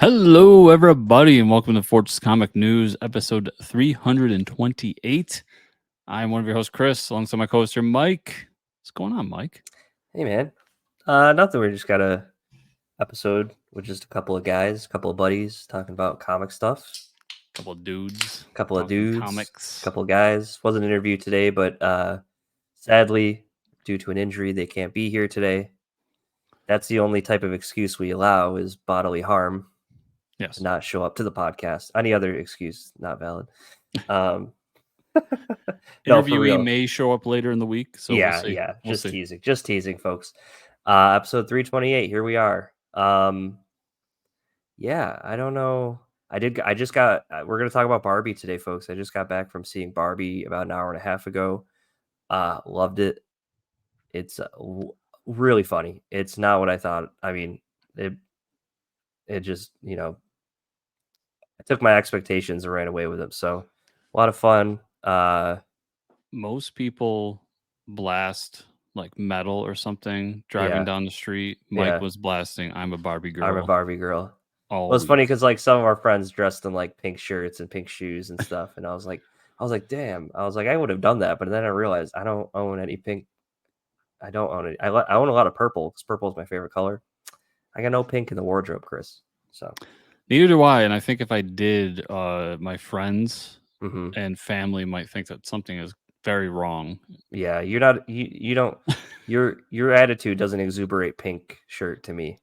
Hello, everybody, and welcome to Fortress Comic News, episode 328. I'm one of your hosts, Chris, alongside my co-host here, Mike. What's going on, Mike? Hey, man. Nothing. We just got a episode with just a couple of guys, a couple of buddies talking about comic stuff. Couple of dudes. A couple of talking dudes, comics. a couple of guys. Wasn't an interview today, but sadly, due to an injury, they can't be here today. That's the only type of excuse we allow is bodily harm. Yes. To not show up to the podcast. Any other excuse not valid. Interviewee may show up later in the week, so yeah, we'll see. yeah. We'll Just see. teasing. Just teasing, folks. Episode 328. Here we are. Yeah, I don't know. We're going to talk about Barbie today, folks. I just got back from seeing Barbie about an hour and a half ago. Loved it. It's really funny. It's not what I thought. I mean, it just, I took my expectations and ran away with them. So a lot of fun. Most people blast like metal or something driving down the street. Mike was blasting I'm a Barbie girl. I'm a Barbie girl. Well, it's funny because like some of our friends dressed in like pink shirts and pink shoes and stuff, and I was like, damn. I was like, I would have done that, but then I realized I don't own any pink. I don't own it. I own a lot of purple because purple is my favorite color. I got no pink in the wardrobe, Chris. So neither do I. And I think if I did, my friends and family might think that something is very wrong. Yeah, you're not. You don't. Your attitude doesn't exuberate pink shirt to me.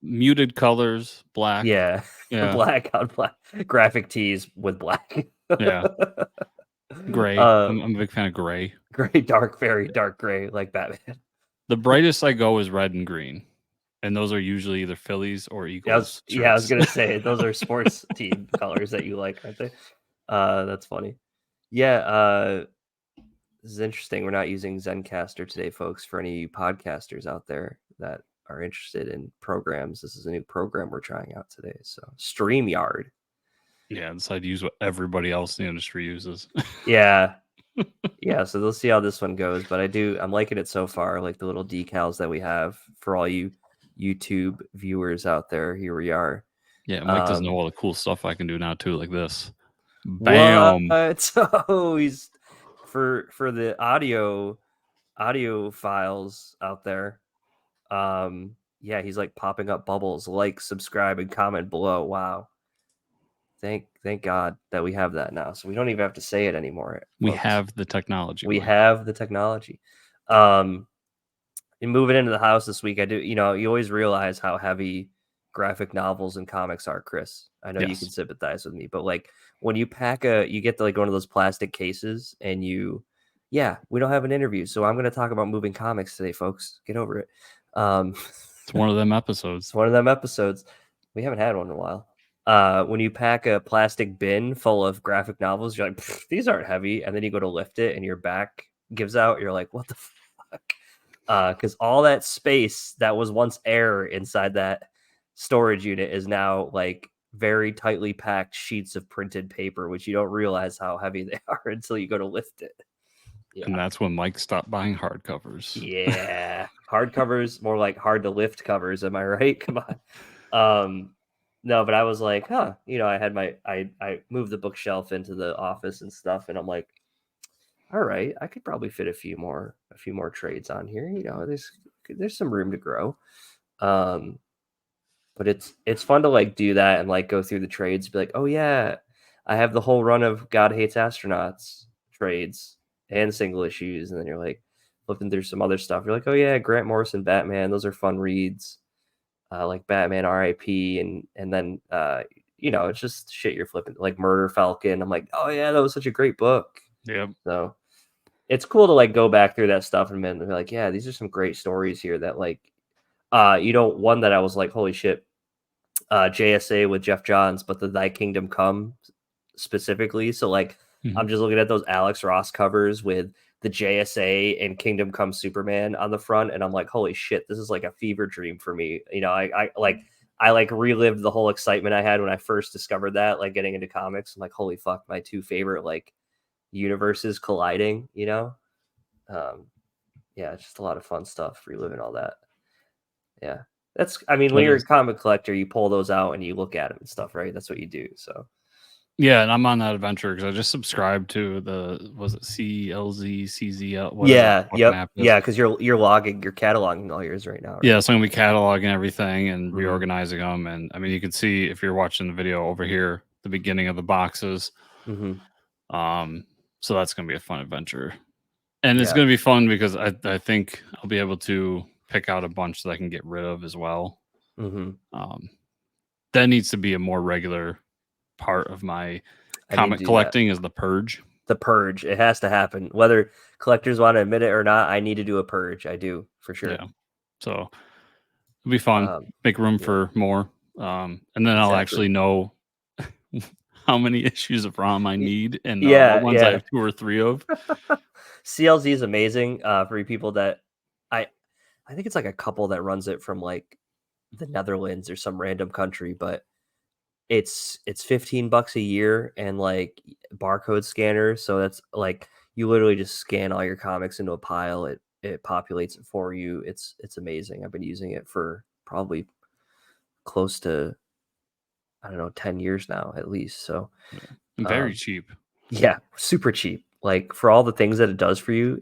Muted colors, black. Yeah. Black on black. Graphic tees with black. Yeah. Gray. I'm a big fan of gray. Gray, dark, very dark gray, like Batman. The brightest I go is red and green, and those are usually either Phillies or Eagles. I was gonna say those are sports team colors that you like, aren't they? That's funny. Yeah. This is interesting. We're not using Zencaster today, folks. For any podcasters out there that are interested in programs, this is a new program we're trying out today. So StreamYard. Yeah, I decided to use what everybody else in the industry uses. Yeah. Yeah, so they'll see how this one goes. But I'm liking it so far. Like the little decals that we have for all you YouTube viewers out there. Here we are. Yeah, Mike doesn't know all the cool stuff I can do now too, like this. Bam. What? Oh, he's for the audio files out there. Yeah, he's like popping up bubbles. Like, subscribe, and comment below. Wow. Thank God that we have that now. So we don't even have to say it anymore. We have the technology. have the technology. And moving into the house this week, I do, you always realize how heavy graphic novels and comics are, Chris. I know you can sympathize with me, but like when you you get to like one of those plastic cases and we don't have an interview. So I'm going to talk about moving comics today, folks. Get over it. It's one of them episodes. We haven't had one in a while. When you pack a plastic bin full of graphic novels, you're like, these aren't heavy. And then you go to lift it and your back gives out. You're like, what the fuck? Because all that space that was once air inside that storage unit is now like very tightly packed sheets of printed paper, which you don't realize how heavy they are until you go to lift it. Yeah. And that's when Mike stopped buying hardcovers. Yeah. Hardcovers, more like hard to lift covers. Am I right? Come on. No, but I was like, I had I moved the bookshelf into the office and stuff. And I'm like, all right, I could probably fit a few more trades on here. There's some room to grow. But it's fun to like do that and like go through the trades, be like, oh yeah, I have the whole run of God Hates Astronauts trades and single issues, and then you're like flipping through some other stuff. You're like, oh yeah, Grant Morrison Batman, those are fun reads. Like Batman R.I.P. and then it's just shit you're flipping, like Murder Falcon. I'm like, oh yeah, that was such a great book. Yeah. So it's cool to like go back through that stuff and be like, yeah, these are some great stories here that like one that I was like, holy shit, JSA with Jeff Johns, but the Thy Kingdom Come specifically. So like I'm just looking at those Alex Ross covers with the JSA and Kingdom Come Superman on the front, and I'm like, holy shit, this is like a fever dream for me. I relived the whole excitement I had when I first discovered that, like getting into comics. I'm like, holy fuck, my two favorite like universes colliding, Yeah, it's just a lot of fun stuff, reliving all that. Yeah. I mean, when That you're a is. comic collector, you pull those out and you look at them and stuff, right? That's what you do. So Yeah, and I'm on that adventure because I just subscribed to was it CLZ, CZL, whatever the yeah, fuck yep, map is. yeah, because you're cataloging all yours right now, right? Yeah, so I'm gonna be cataloging everything and Mhm, reorganizing them. And I mean, you can see if you're watching the video over here, the beginning of the boxes. mhm, Um, so that's gonna be a fun adventure, and it's yeah, gonna be fun because I think I'll be able to pick out a bunch that I can get rid of as well. mhm. Um, that needs to be a more regular part of my I need to comic do that. collecting is the purge. The purge, it has to happen, whether collectors want to admit it or not. I need to do a purge. I do for sure. Yeah, so it'll be fun. Um, Make room yeah, for more, and then I'll exactly. actually know how many issues of ROM I Y- need and what Yeah, ones I yeah. have 2 or 3 of. CLZ is amazing for you people that I I think it's like a couple that runs it from like the Netherlands or some random country, but it's $15 a year and like barcode scanner. So that's like you literally just scan all your comics into a pile. It populates it for you. It's amazing. I've been using it for probably close to, I don't know, 10 years now at least. So Very um cheap. yeah, super cheap. Like for all the things that it does for you,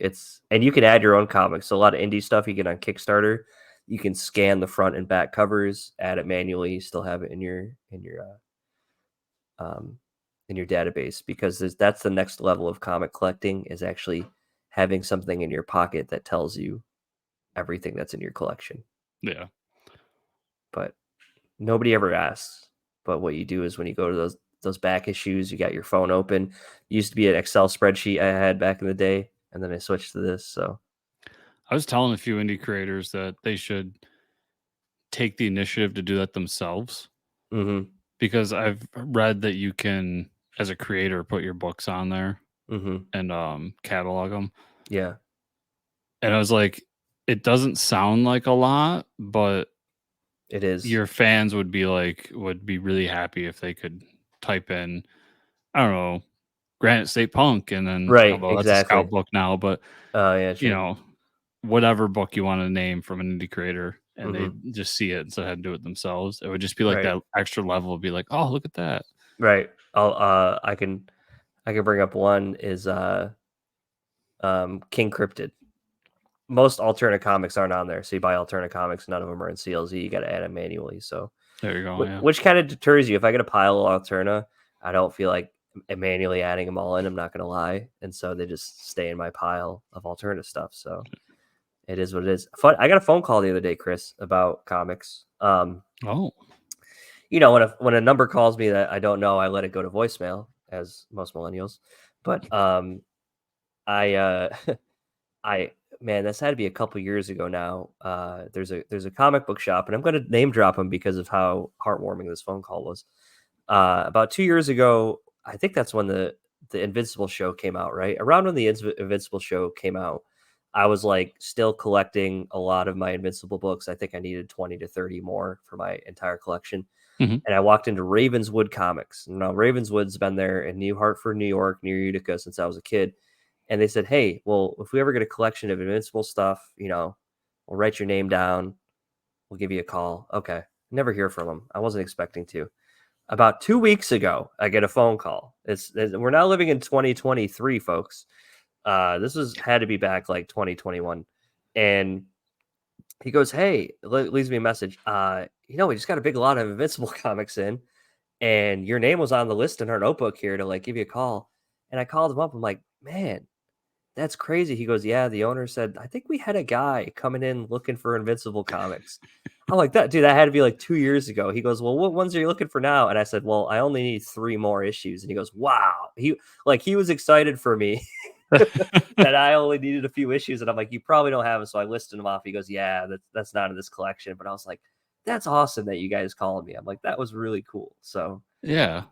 and you can add your own comics. So a lot of indie stuff you get on Kickstarter. You can scan the front and back covers, add it manually, you still have it um, in your database, because that's the next level of comic collecting, is actually having something in your pocket that tells you everything that's in your collection. Yeah. But nobody ever asks. But what you do is when you go to those back issues, you got your phone open. It used to be an Excel spreadsheet I had back in the day, and then I switched to this. So I was telling a few indie creators that they should take the initiative to do that themselves mhm, because I've read that you can, as a creator, put your books on there mhm, and catalog them. yeah, And I was like, it doesn't sound like a lot, but it is. your fans would be really happy if they could type in, I don't know, Granite State Punk, and then Right, although that's a exactly. scout book now, but Oh, yeah, you true. know, whatever book you want to name from an indie creator, and they Mhm, just see it instead of having to do it themselves. It would just be like right, that extra level of be like, oh, look at that. right. I can bring up one is King Cryptid. Most alternate comics aren't on there, so you buy alternate comics, none of them are in CLZ. You got to add them manually. So There you go. Yeah. which kind of deters you. If I get a pile of Alterna, I don't feel like manually adding them all in. I'm not gonna lie, and so they just stay in my pile of Alterna stuff. So it is what it is. Fun. I got a phone call the other day, Chris, about comics. Oh, When a number calls me that I don't know, I let it go to voicemail, as most millennials. But I I man, this had to be a couple years ago now. There's a comic book shop, and I'm going to name drop them because of how heartwarming this phone call was. About 2 years ago, I think that's when the Invincible show came out. Right around when the Invincible show came out, I was like still collecting a lot of my Invincible books. I think I needed 20 to 30 more for my entire collection. hmm. And I walked into Ravenswood Comics. Now Ravenswood's been there in New Hartford, New York, near Utica since I was a kid. And they said, "Hey, well, if we ever get a collection of Invincible stuff, we'll write your name down. We'll give you a call." Okay. Never hear from them. I wasn't expecting to. About 2 weeks ago, I get a phone call. We're now living in 2023, folks. This was had to be back like 2021, and he goes, "Hey," leaves me a message. We just got a big lot of Invincible comics in, and your name was on the list in our notebook here to like give you a call. And I called him up. I'm like, "Man, that's crazy." He goes, "Yeah, the owner said, I think we had a guy coming in looking for Invincible comics." I'm like, "That dude, that had to be like 2 years ago." He goes, "Well, what ones are you looking for now?" And I said, "Well, I only need 3 more issues." And he goes, "Wow." He was excited for me that I only needed a few issues. And I'm like, "You probably don't have them." So I listed them off. He goes, "Yeah, that's not in this collection." But I was like, "That's awesome that you guys called me." I'm like, "That was really cool." So Yeah.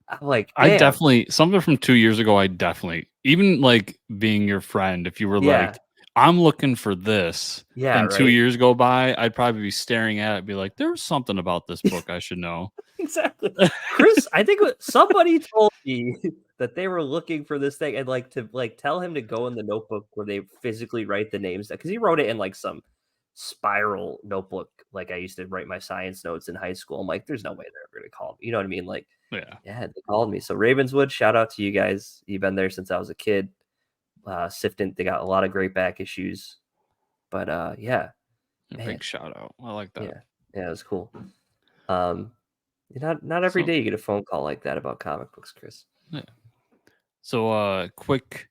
I'm like, I "Damn. definitely something from 2 years ago. I definitely even like being your friend. If you were Yeah. like, I'm looking for this, Yeah, and two right." years go by, I'd probably be staring at it, be like, there was something about this book I should know. Exactly. Chris, I think somebody told me that they were looking for this thing, and to tell him to go in the notebook where they physically write the names, because he wrote it in like some spiral notebook like I used to write my science notes in high school. I'm like, there's no way they're ever gonna call me. You know what I mean? Like, Yeah. yeah, they called me. So Ravenswood, shout out to you guys. You've been there since I was a kid. Sifton, they got a lot of great back issues. But yeah, A man, big shout out. I like that. yeah, it was cool. Not every day you get a phone call like that about comic books, Chris. Yeah. So quick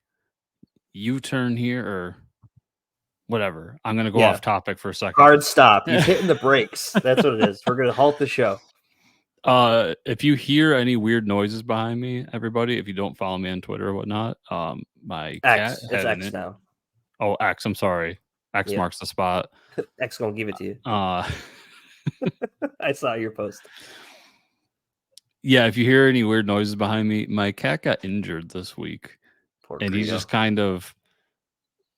U-turn here or whatever. I'm gonna go off topic for a second. Hard stop. He's hitting the brakes. That's what it is. We're gonna halt the show. If you hear any weird noises behind me, everybody, if you don't follow me on Twitter or whatnot, my cat X. It's X now. Oh, X. I'm sorry. X marks the spot. X gonna give it to you. I saw your post. Yeah, if you hear any weird noises behind me, my cat got injured this week. And he's just kind of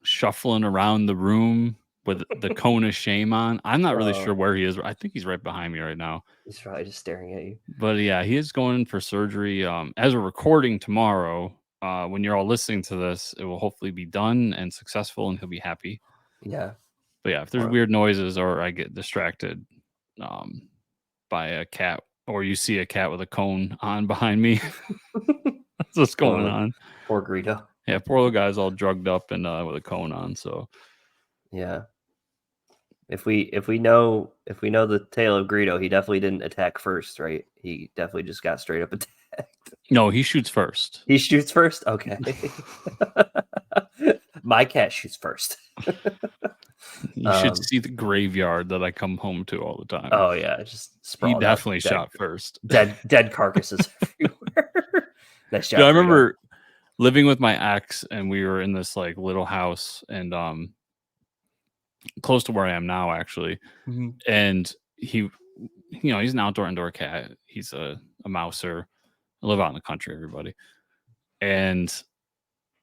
shuffling around the room with the cone of shame on. I'm not really sure where he is. I think he's right behind me right now. He's probably just staring at you. But yeah, he is going in for surgery. As we're recording tomorrow, when you're all listening to this, it will hopefully be done and successful, and he'll be happy. Yeah. But yeah, if there's weird noises or I get distracted by a cat, or you see a cat with a cone on behind me, that's what's going on. Poor Greedo. Yeah, poor little guy's all drugged up and with a cone on. So yeah, if we know the tale of Greedo, he definitely didn't attack first, right? He definitely just got straight up attacked. No, he shoots first. He shoots first. Okay. My cat shoots first. You should see the graveyard that I come home to all the time. Oh yeah, just he definitely shot first. Dead carcasses everywhere. Nice job. Yeah, I remember living with my ex, and we were in this like little house, and close to where I am now, actually. Mm-hmm. And he, he's an indoor cat. He's a mouser. I live out in the country, everybody. And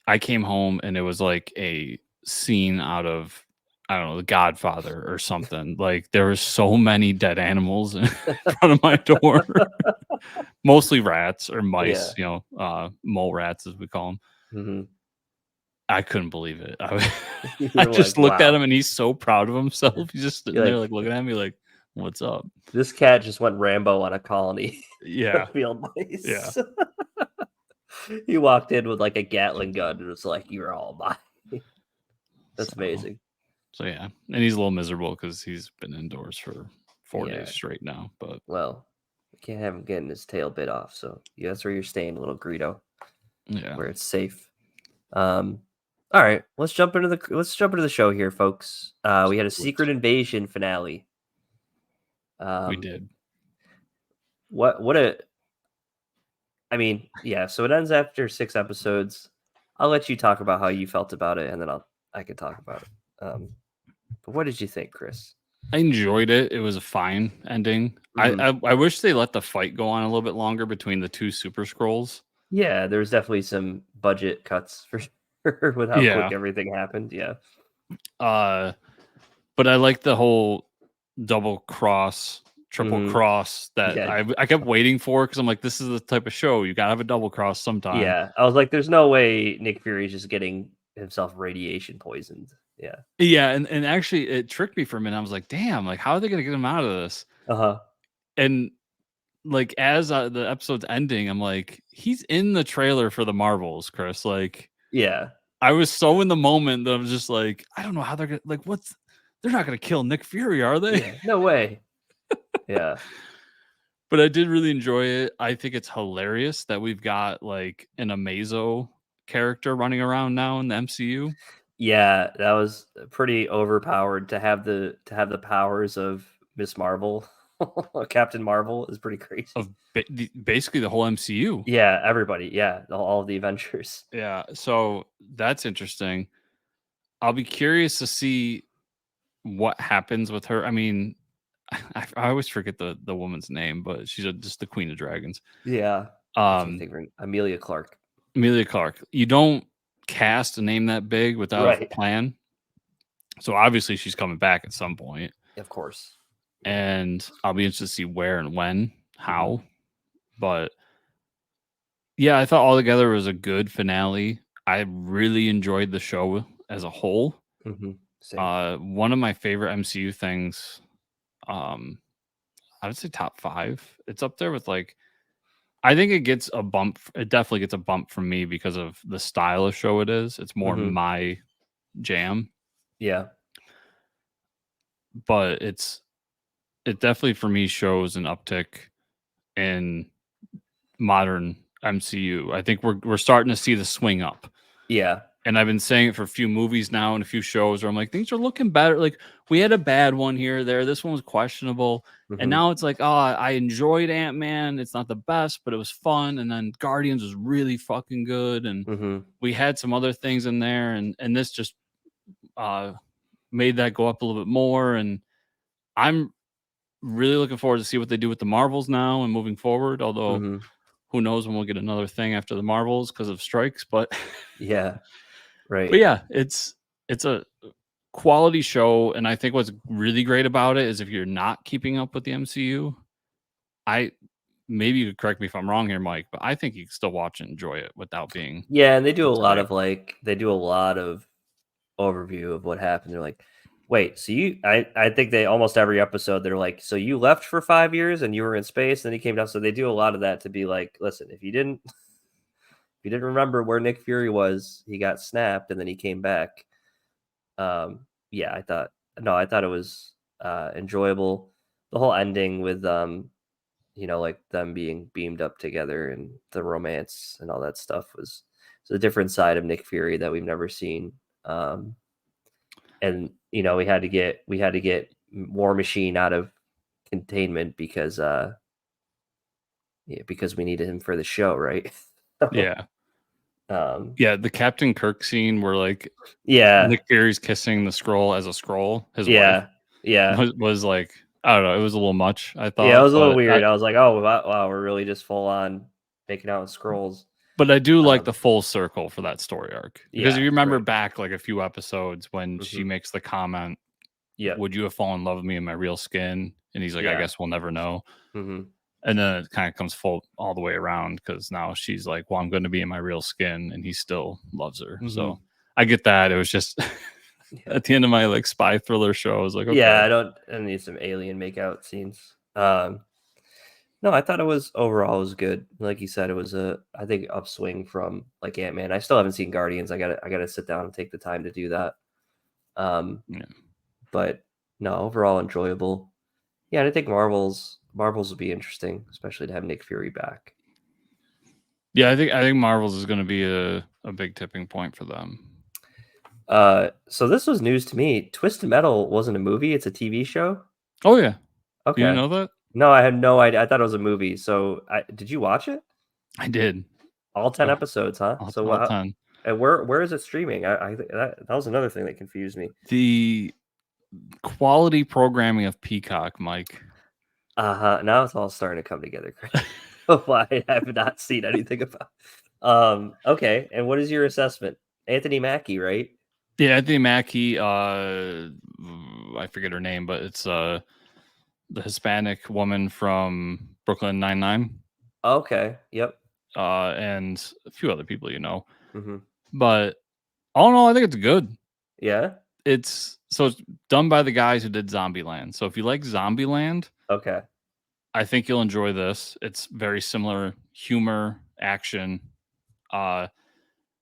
I came home, and it was like a scene out of, I don't know, The Godfather or something. Like there were so many dead animals in front of my door. Mostly rats or mice, mole rats as we call them. Mm-hmm. I couldn't believe it. I just looked at him, and he's so proud of himself. He's just sitting there like looking at me like, what's up? This cat just went Rambo on a colony. Yeah. Field mice. Yeah. He walked in with like a Gatling gun and was like, you're all mine. That's amazing. So yeah. And he's a little miserable because he's been indoors for 4 days straight now. But well, we can't have him getting his tail bit off. So that's where you're staying, little Greedo. Yeah. Where it's safe. All right, let's jump into the show here, folks. We had a Secret Invasion finale. We did. So it ends after 6 episodes. I'll let you talk about how you felt about it, and then I can talk about it. But what did you think, Chris? I enjoyed it. It was a fine ending. Mm-hmm. I wish they let the fight go on a little bit longer between the two Super Skrulls. Yeah, there was definitely some budget cuts for sure with how quick everything happened. Yeah. But I like the whole double cross, triple cross that I kept waiting for, because I'm like, this is the type of show you gotta have a double cross sometime. Yeah, I was like, there's no way Nick Fury is just getting himself radiation poisoned. Yeah, and actually it tricked me for a minute. I was like, damn, like how are they gonna get him out of this? And like as the episode's ending, I'm like, he's in the trailer for the Marvels, Chris. Like, yeah, I was so in the moment that I'm just like, I don't know how they're gonna, like, they're not gonna kill Nick Fury, are they? Yeah, no way. Yeah. But I did really enjoy it. I think it's hilarious that we've got like an Amazo character running around now in the MCU. Yeah, that was pretty overpowered to have the powers of Miss Marvel. Captain Marvel is pretty crazy. Of basically the whole MCU. Yeah, everybody. Yeah, all of the Avengers. Yeah, so that's interesting. I'll be curious to see what happens with her. I mean, I always forget the woman's name, but she's just the Queen of Dragons. Yeah. Amelia Clark. Amelia Clark. You don't cast a name that big without a plan. So obviously she's coming back at some point. Of course. And I'll be interested to see where and when, how. But yeah, I thought altogether it was a good finale. I really enjoyed the show as a whole. Same. One of my favorite MCU things, I would say top 5. It's up there with like, I think it gets a bump. It definitely gets a bump from me because of the style of show it is. It's more Mhm. my jam, Yeah. but it definitely for me shows an uptick in modern MCU. I think we're starting to see the swing up. Yeah. And I've been saying it for a few movies now and a few shows where I'm like, things are looking better. Like we had a bad one here, there. This one was questionable. And Mhm. now it's like, oh, I enjoyed Ant-Man. It's not the best, but it was fun. And then Guardians was really fucking good. And Mhm. we had some other things in there. And this just uh made that go up a little bit more. And I'm really looking forward to see what they do with the Marvels now and moving forward. Although Mhm. who knows when we'll get another thing after the Marvels because of strikes. But Yeah. but Right. yeah, it's a quality show, and I think what's really great about it is if you're not keeping up with the MCU, I maybe you could correct me if I'm wrong here, Mike, but I think you can still watch and enjoy it without being Yeah, and they do a up to lot date. of they do a lot of overview of what happened. They're like, wait, so I think they almost every episode they're like, so you left for 5 years and you were in space, and then you came down. So they do a lot of that to be like, listen, if you didn't if you didn't remember where Nick Fury was, he got snapped and then he came back. Yeah, I thought it was enjoyable. The whole ending with like them being beamed up together and the romance and all that stuff was a different side of Nick Fury that we've never seen. Um, and we had to get War Machine out of containment because because we needed him for the show, right? Yeah. um, Yeah, the Captain Kirk scene where like yeah, Nick Fury's kissing the scroll as a scroll, his wife, yeah, yeah, was like I don't know, it was a little much, I yeah. It thought, was a little weird. I was like, oh wow, wow, we're really just full on making out with scrolls. but I do like Um, the full circle for that story arc because if yeah, you remember right. back like a few episodes when she Hmm. makes the comment, Yep. would you have fallen in love with me in my real skin? And he's like, I Yeah. guess we'll never know. Hmm. And then it kind of comes full all the way around because now she's like, well, I'm going to be in my real skin, and he still loves her. Hmm. So I get that. It was just Yeah. at the end of my like spy thriller show, I was like, Yeah. okay, I need some alien makeout scenes. No, I thought it was overall it was good. Like you said, it was I think upswing from like Ant-Man. I still haven't seen Guardians. I gotta sit down and take the time to do that. Um, yeah, but no, overall enjoyable. Yeah, and I think Marvels will be interesting, especially to have Nick Fury back. yeah. I think Marvels is going to be a big tipping point for them. So this was news to me. Twisted Metal wasn't a movie; it's a TV show. Oh yeah, you didn't Okay. know that? No, I had no idea. I thought it was a movie. So, did you watch it? I did. All 10 Oh, episodes, huh? So, all 10. and where is it streaming? That was another thing that confused me. The quality programming of Peacock, Mike. Uh-huh. Now it's all starting to come together. Why I have not seen anything about. Okay. And what is your assessment? Anthony Mackie, right? Yeah, Anthony Mackie, I forget her name, but it's the Hispanic woman from Brooklyn Nine-Nine, Okay. Yep. and a few other people, Hmm. But all in all, I think it's good. Yeah. It's done by the guys who did Zombieland. So if you like Zombieland, Okay. I think you'll enjoy this. It's very similar humor, action. Uh,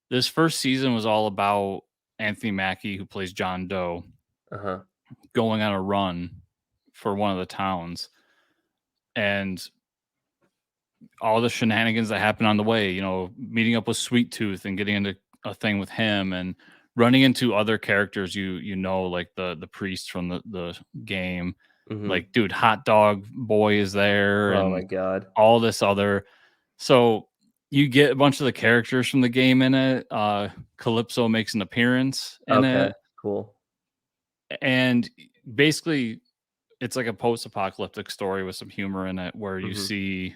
this first season was all about Anthony Mackie, who plays John Doe, Uh-huh. going on a run for one of the towns and all the shenanigans that happen on the way, meeting up with Sweet Tooth and getting into a thing with him and running into other characters like the priest from the game. Hmm. Like, dude, Hot Dog Boy is there Oh my and God. all this other. So you get a bunch of the characters from the game in it. Calypso makes an appearance in Okay. it. Cool. And basically it's like a post-apocalyptic story with some humor in it where you Hmm. see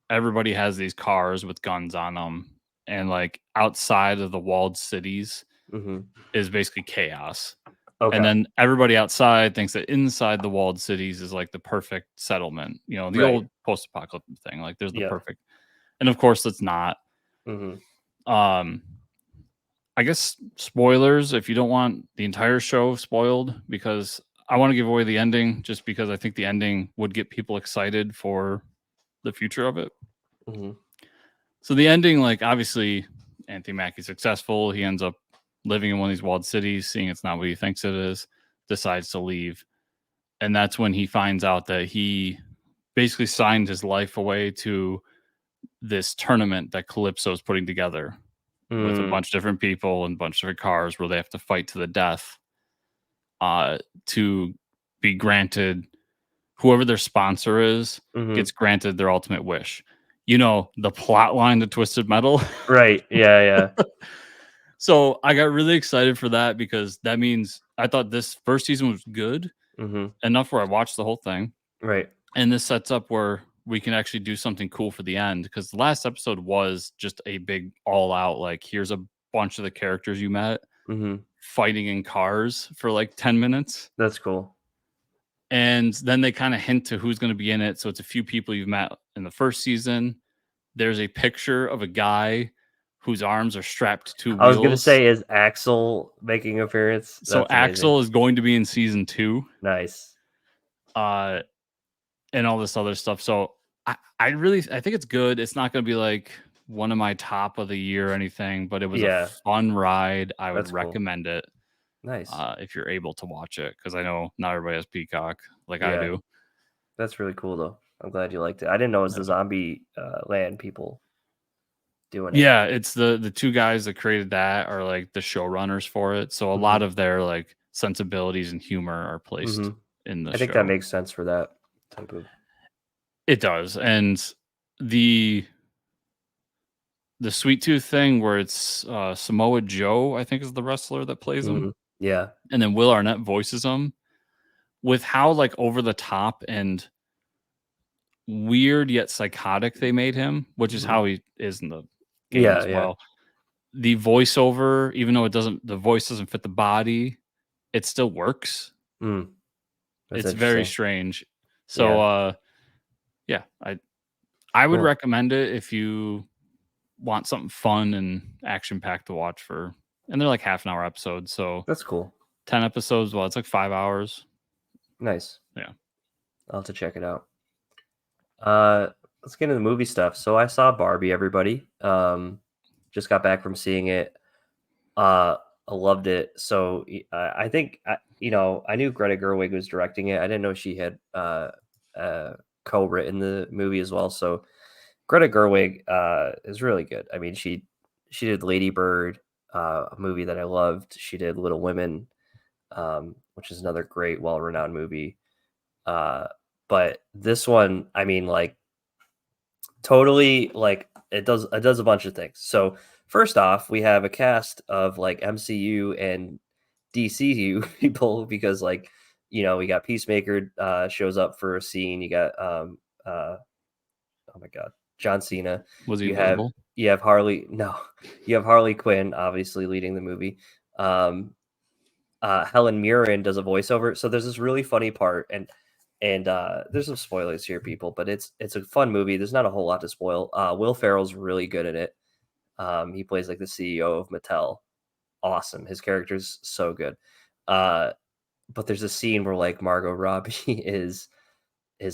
everybody has these cars with guns on them, and like outside of the walled cities Hmm. is basically chaos, and Okay. then everybody outside thinks that inside the walled cities is like the perfect settlement, the Right. old post-apocalyptic thing, like there's the Yeah. perfect, and of course it's not. Hmm. um I guess spoilers if you don't want the entire show spoiled, because I want to give away the ending just because I think the ending would get people excited for the future of it. Mm-hmm. So the ending, like, obviously Anthony Mackie's successful. He ends up living in one of these walled cities, seeing it's not what he thinks it is, decides to leave. And that's when he finds out that he basically signed his life away to this tournament that Calypso's putting together with a bunch of different people and a bunch of different cars where they have to fight to the death to be granted, whoever their sponsor is gets granted their ultimate wish. You know, the plot line to Twisted Metal. Right. Yeah. So I got really excited for that because that means I thought this first season was good enough where I watched the whole thing. Right. And this sets up where we can actually do something cool for the end, because the last episode was just a big all out, like, here's a bunch of the characters you met fighting in cars for like 10 minutes. That's cool. And then they kind of hint to who's going to be in it. So it's a few people you've met in the first season. There's a picture of a guy whose arms are strapped to two wheels. I was going to say, is Axel making an appearance? So Axel is going to be in season 2. Nice. And all this other stuff. So I think it's good. It's not going to be like one of my top of the year or anything, but it was a fun ride. I would recommend it. Nice. If you're able to watch it, because I know not everybody has Peacock like I do. That's really cool, though. I'm glad you liked it. I didn't know it was the Zombie Land people doing it. Yeah, it's the two guys that created that are like the showrunners for it. So a lot of their like sensibilities and humor are placed in the show. I think that makes sense for that type of. It does. And the Sweet Tooth thing where it's Samoa Joe, I think, is the wrestler that plays him. Yeah. And then Will Arnett voices him, with how like over the top and weird yet psychotic they made him, which is how he is in the game as well. The voiceover, even though the voice doesn't fit the body, it still works. It's very strange. So I would recommend it if you want something fun and action packed to watch and they're like half an hour episodes. So that's cool. 10 episodes. Well, it's like 5 hours. Nice. Yeah. I'll have to check it out. Let's get into the movie stuff. So I saw Barbie, everybody. Just got back from seeing it. I loved it. So I think, I knew Greta Gerwig was directing it. I didn't know she had co-written the movie as well. So Greta Gerwig is really good. I mean, she did Lady Bird, a movie that I loved. She did Little Women, which is another great, well-renowned movie. But this one, I mean, like, totally, like, it does a bunch of things. So first off, we have a cast of like MCU and DCU people, because like, we got Peacemaker shows up for a scene. You got oh my God, John Cena. Was he invisible? You have Harley. No, you have Harley Quinn, obviously leading the movie. Helen Mirren does a voiceover. So there's this really funny part, and there's some spoilers here, people, but it's a fun movie. There's not a whole lot to spoil. Will Ferrell's really good in it. He plays like the CEO of Mattel. Awesome. His character's so good. But there's a scene where like Margot Robbie is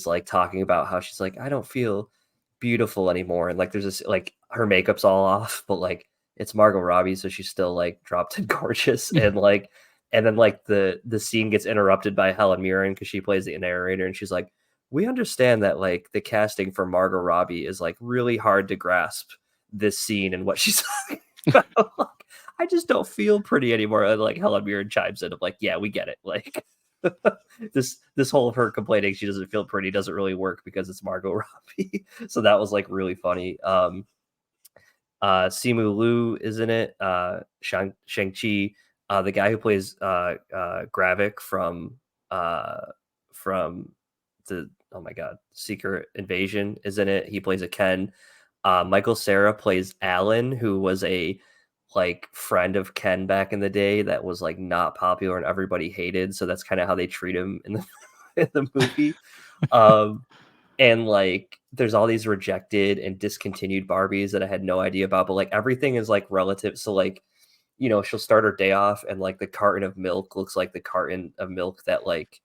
like talking about how she's like, I don't feel beautiful anymore. And like, there's this, like, her makeup's all off, but like, it's Margot Robbie. So she's still like dropped dead gorgeous. And like, and then like the scene gets interrupted by Helen Mirren, because she plays the narrator, and she's like, we understand that like the casting for Margot Robbie is like really hard to grasp this scene and what she's like, I just don't feel pretty anymore. And like Helen Mirren chimes in of like, yeah, we get it. Like this whole of her complaining she doesn't feel pretty doesn't really work because it's Margot Robbie. So that was like really funny. Simu Liu is in it. Shang-Chi, the guy who plays Gravik from the, oh my God, Secret Invasion is in it. He plays a Ken. Michael Cera plays Alan, who was a like friend of Ken back in the day that was like not popular and everybody hated. So that's kind of how they treat him in the movie. And like there's all these rejected and discontinued Barbies that I had no idea about, but like everything is like relative. So like, you know, she'll start her day off and like the carton of milk looks like the carton of milk that like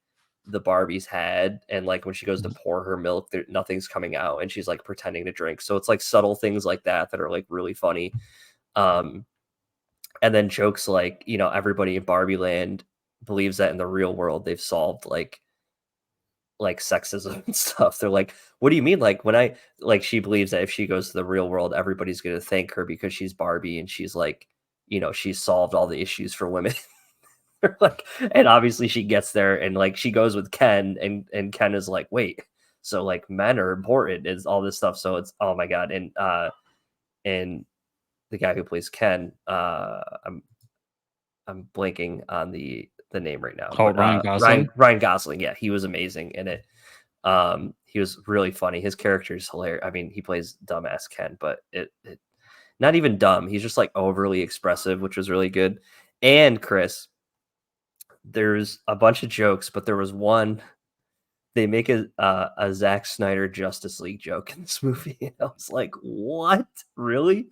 the Barbies had, and like when she goes to pour her milk, nothing's coming out, and she's like pretending to drink. So it's like subtle things like that that are like really funny. And then jokes like, you know, everybody in Barbie Land believes that in the real world they've solved like sexism and stuff. They're like, what do you mean? Like when I like she believes that if she goes to the real world, everybody's gonna thank her because she's Barbie and she's like, you know, she's solved all the issues for women. Like, and obviously she gets there and like she goes with Ken, and Ken is like, wait, so like men are important, is all this stuff. So it's, oh my god. And the guy who plays Ken, I'm blanking on the name right now. Oh, But Ryan Gosling. Ryan Gosling, yeah, he was amazing in it. He was really funny. His character is hilarious. I mean, he plays dumbass Ken, but it not even dumb. He's just like overly expressive, which was really good. And Chris, there's a bunch of jokes, but there was one. They make a Zack Snyder Justice League joke in this movie. And I was like, what? Really?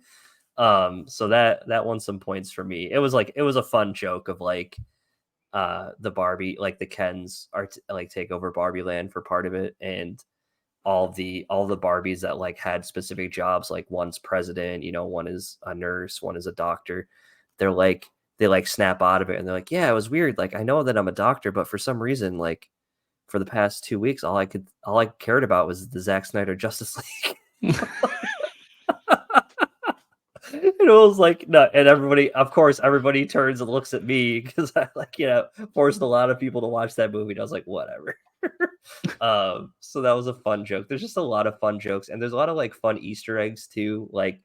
So that won some points for me. It was a fun joke of like the Barbie, like the Kens are like take over Barbie Land for part of it, and all the Barbies that like had specific jobs, like one's president, you know, one is a nurse, one is a doctor. They're like, they like snap out of it and they're like, yeah, it was weird. Like, I know that I'm a doctor, but for some reason, like for the past 2 weeks, all I cared about was the Zack Snyder Justice League. And it was like, no, and everybody, of course, everybody turns and looks at me because I like, you know, forced a lot of people to watch that movie. And I was like, whatever. So that was a fun joke. There's just a lot of fun jokes, and there's a lot of like fun Easter eggs too. Like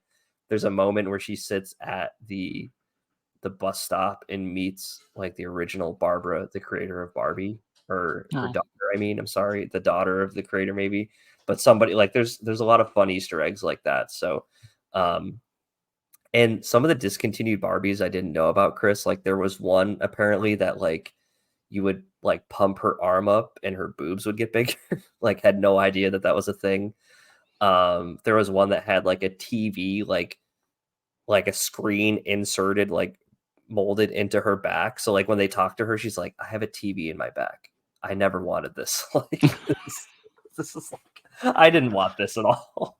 there's a moment where she sits at the bus stop and meets like the original Barbara, the creator of Barbie, or her daughter. I mean, I'm sorry, the daughter of the creator, maybe, but somebody like there's a lot of fun Easter eggs like that. So, and some of the discontinued Barbies I didn't know about, Chris. Like there was one apparently that like you would like pump her arm up and her boobs would get bigger. Like had no idea that that was a thing. There was one that had like a TV, like a screen inserted, like molded into her back. So like when they talk to her, she's like, I have a TV in my back. I never wanted this. Like this is like, I didn't want this at all.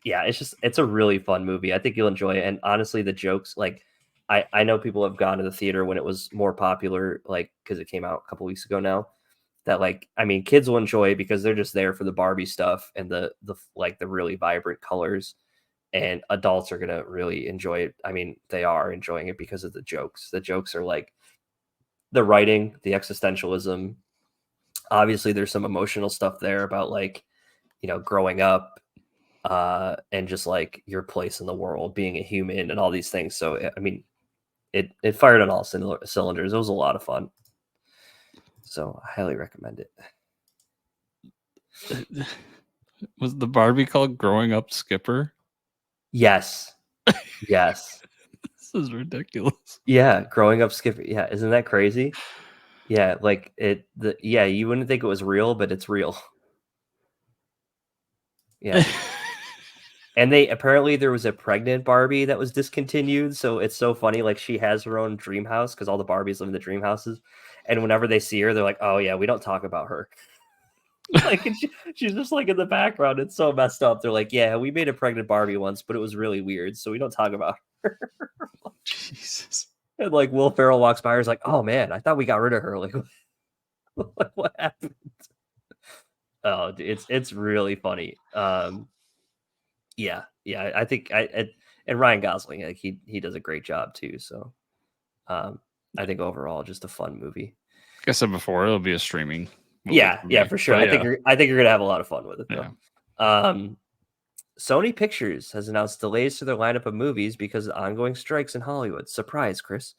Yeah, it's a really fun movie. I think you'll enjoy it. And honestly, the jokes, like I know people have gone to the theater when it was more popular, like because it came out a couple weeks ago now. That like, I mean, kids will enjoy it because they're just there for the Barbie stuff and the like the really vibrant colors. And adults are gonna really enjoy it. I mean, they are enjoying it because of the jokes. The jokes are like the writing, the existentialism. Obviously, there's some emotional stuff there about like, you know, growing up, and just like your place in the world, being a human, and all these things. So, I mean, it fired on all cylinders. It was a lot of fun. So, I highly recommend it. Was the Barbie called Growing Up Skipper? Yes. Yes. This is ridiculous. Yeah, Growing Up Skipper. Yeah, isn't that crazy? Yeah, like yeah, you wouldn't think it was real, but it's real. Yeah. And they apparently there was a pregnant Barbie that was discontinued, so it's so funny. Like she has her own dream house because all the Barbies live in the dream houses, and whenever they see her, they're like, "Oh yeah, we don't talk about her." Like and she's just like in the background. It's so messed up. They're like, "Yeah, we made a pregnant Barbie once, but it was really weird, so we don't talk about her." Jesus. And like Will Ferrell walks by, he's like, "Oh man, I thought we got rid of her. Like, what happened?" Oh, it's really funny. Yeah, I think and Ryan Gosling, like he does a great job too. So, I think overall, just a fun movie. Like I said before, it'll be a streaming movie. Yeah, for sure. But I think you're gonna have a lot of fun with it though. Yeah. Sony Pictures has announced delays to their lineup of movies because of ongoing strikes in Hollywood. Surprise, Chris.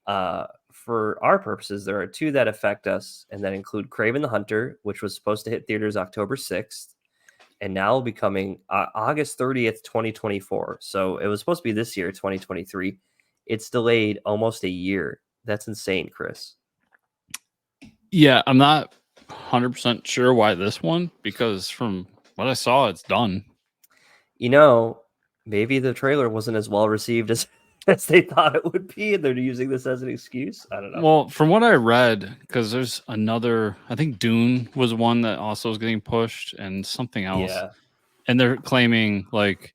For our purposes, there are two that affect us, and that include Kraven the Hunter, which was supposed to hit theaters October 6th, and now will be coming August 30th, 2024. So it was supposed to be this year, 2023. It's delayed almost a year. That's insane, Chris. Yeah, I'm not 100% sure why this one, because from what I saw, it's done. You know, maybe the trailer wasn't as well received as as they thought it would be, and they're using this as an excuse. I don't know. Well, from what I read, because there's another, I think Dune was one that also is getting pushed, and something else, Yeah. and they're claiming like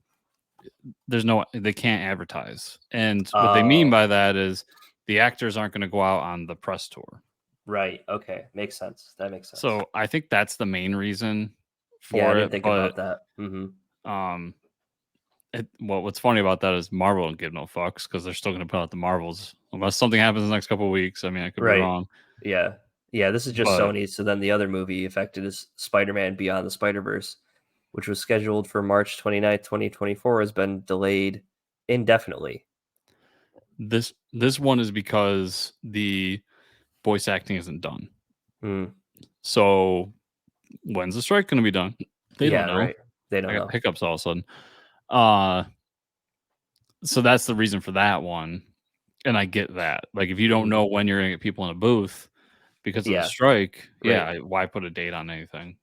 they can't advertise, and what they mean by that is the actors aren't going to go out on the press tour. Right. Okay. Makes sense. That makes sense. So I think that's the main reason Yeah, I for didn't it. think But about that. Mm-hmm. what's funny about that is Marvel don't give no fucks because they're still going to put out the Marvels unless something happens in the next couple of weeks. I mean, I could be Right. wrong, Yeah. Yeah. This is just but Sony. So then the other movie affected is Spider-Man Beyond the Spider-Verse, which was scheduled for March 29th, 2024, has been delayed indefinitely. this one is because the voice acting isn't done. Mm. So when's the strike going to be done? They don't Yeah. know. Right. They don't I got know. hiccups all of a sudden. So that's the reason for that one. And I get that. Like, if you don't Mhm. know when you're going to get people in a booth because of the Yeah. strike, Right. yeah, why put a date on anything?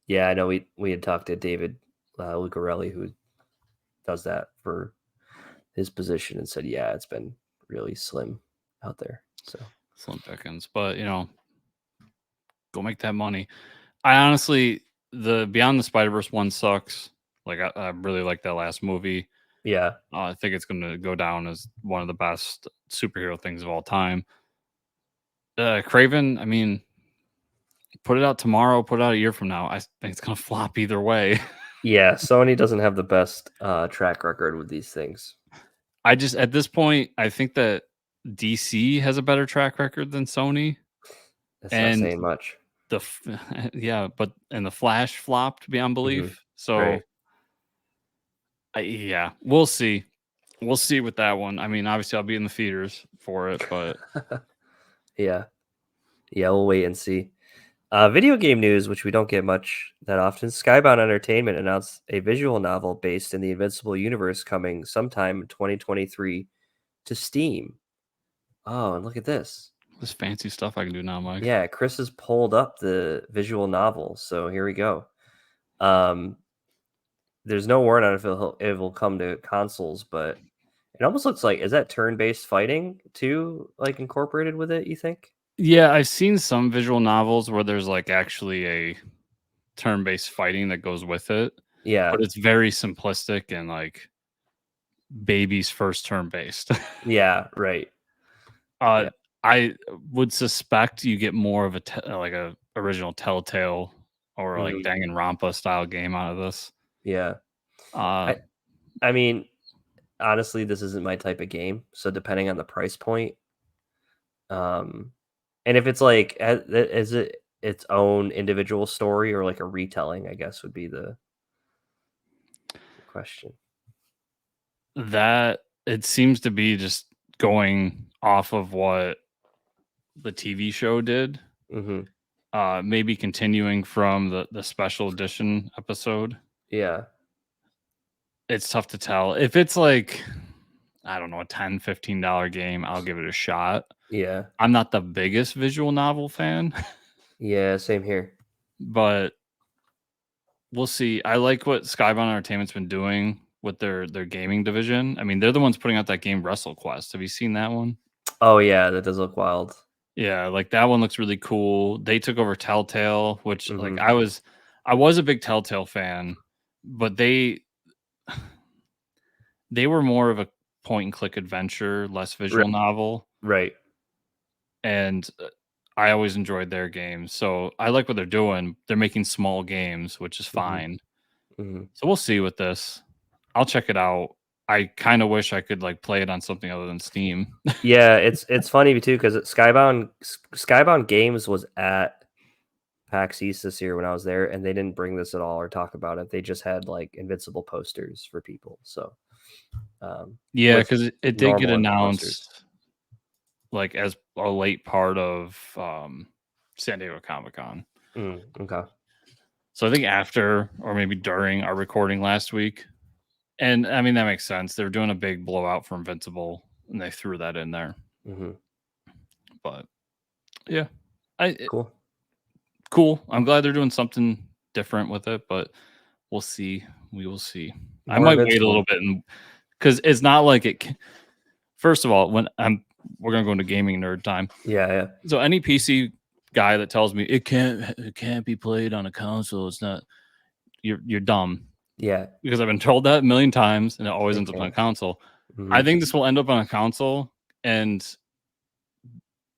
Yeah. I know we had talked to David Lucarelli, who does that for his position, and said, yeah, it's been really slim out there. So Slim pickings. But, go make that money. I honestly, the Beyond the Spider-Verse one sucks. Like, I really like that last movie. yeah. I think it's going to go down as one of the best superhero things of all time. Craven, I mean, put it out tomorrow, put it out a year from now. I think it's going to flop either way. Yeah, Sony doesn't have the best track record with these things. I just, at this point, I think that DC has a better track record than Sony. That's not And saying much. yeah, but the Flash flopped beyond belief. Right. So yeah, we'll see. We'll see with that one. I mean, obviously, I'll be in the theaters for it, but Yeah. Yeah, we'll wait and see. Video game news, which we don't get much that often. Skybound Entertainment announced a visual novel based in the Invincible universe coming sometime in 2023 to Steam. Oh, and look at this. this fancy stuff I can do now, Mike. Yeah, Chris has pulled up the visual novel, so here we go. There's no word on if it will come to consoles, but it almost looks like, is that turn-based fighting too, like incorporated with it, you think? Yeah, I've seen some visual novels where there's like actually a turn-based fighting that goes with it, Yeah. but it's very simplistic and like baby's first turn-based. Yeah, right. uh, Yeah. I would suspect you get more of like a original Telltale or like Mhm. Danganronpa style game out of this. Yeah. Uh, I mean, honestly, this isn't my type of game, so depending on the price point, um, and if it's like, is it its own individual story or like a retelling, I guess would be the question. that it seems to be just going off of what the TV show did. Mhm. Maybe continuing from the special edition episode. Yeah. It's tough to tell. If it's like, I don't know, a $10-15 game, I'll give it a shot. Yeah. I'm not the biggest visual novel fan, Yeah, same here. but we'll see. I like what Skybound Entertainment's been doing with their gaming division. I mean, they're the ones putting out that game WrestleQuest. Have you seen that one? Oh, yeah, that does look wild. Yeah, like that one looks really cool. They took over Telltale, which like Mhm. I was a big Telltale fan, but they were more of a point and click adventure, less visual Right. novel, Right. and I always enjoyed their games. So I like what they're doing. They're making small games, which is Mhm. fine. Mhm. So we'll see with this. I'll check it out. I kind of wish I could like play it on something other than Steam. Yeah, it's funny too because Skybound Games was at PAX East this year when I was there, and they didn't bring this at all or talk about it. They just had like Invincible posters for people. So, Yeah, with because it did get normal posters. announced like as a late part of San Diego Comic Con. Okay. So I think after or maybe during our recording last week. And I mean, that makes sense. They're doing a big blowout for Invincible and they threw that in there. Hmm. But yeah, I Cool. cool. I'm glad they're doing something different with it, but we'll see. We will see. I More might wait a little Invincible. bit because it's not like it. first of all, we're gonna go into gaming nerd time. Yeah. So any PC guy that tells me it can't be played on a console, it's not, you're dumb. Yeah. Because I've been told that a million times, and it always It ends up on a can. console. Mhm. I think this will end up on a console, and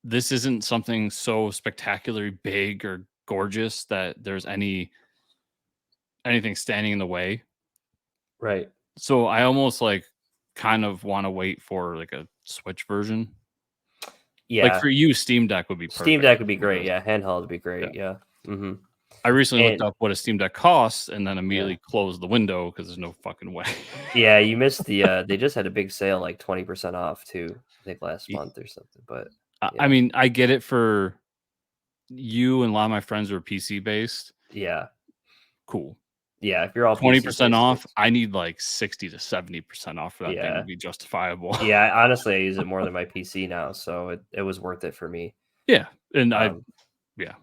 this isn't something so spectacularly big or gorgeous that there's anything standing in the way. Right. So I almost like kind of want to wait for like a Switch version. Like Yeah. for you, Steam Deck would be perfect. Steam Deck would be for great. this. Yeah, handheld would be great. Yeah. Yeah. Mm-hmm. I recently looked And up what a Steam Deck costs and then yeah, immediately closed the window because there's no fucking way. yeah, you missed the. They just had a big sale, like 20% off too. I think last month or something. But I yeah, mean, I get it for you and a lot of my friends are PC based. yeah, Cool. yeah. If you're all PC 20% based, off. I need like 60 to 70% off for that thing to yeah, be justifiable. yeah. Honestly, I use it more than my PC now, so it was worth it for me. Yeah. And Yeah.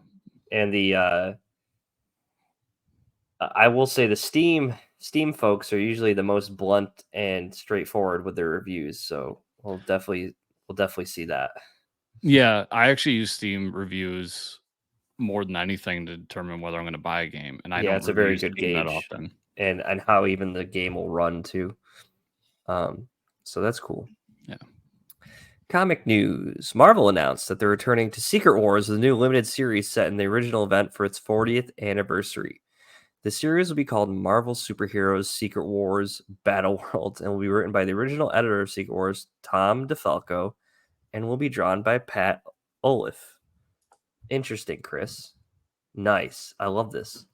And the I will say the Steam folks are usually the most blunt and straightforward with their reviews, so we'll definitely see that. Yeah, I actually use Steam reviews more than anything to determine whether I'm going to buy a game, and I Yeah, don't it's a very review good Steam that gauge, often. and how even the game will run too. So that's cool. Yeah. Comic news. Marvel announced that they're returning to Secret Wars, the new limited series set in the original event for its 40th anniversary. The series will be called Marvel Superheroes Secret Wars Battle World and will be written by the original editor of Secret Wars, Tom DeFalco, and will be drawn by Pat Olive. Interesting, Chris. Nice. I love this.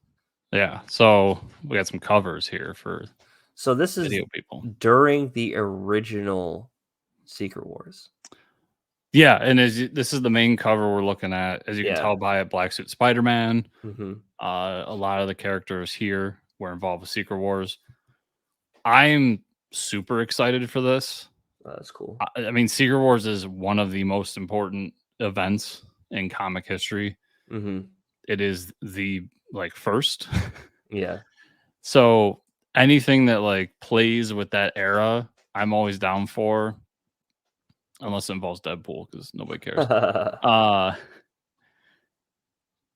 Yeah. So we got some covers here for So this is video people. during the original Secret Wars. Yeah, and this is the main cover we're looking at. As you can Yeah. tell by it, Black Suit Spider-Man. Mm-hmm. A lot of the characters here were involved with Secret Wars. I'm super excited for this. That's cool. I mean, Secret Wars is one of the most important events in comic history. Mm-hmm. It is the like first. Yeah. So anything that like plays with that era, I'm always down for. Unless it involves Deadpool, because nobody cares.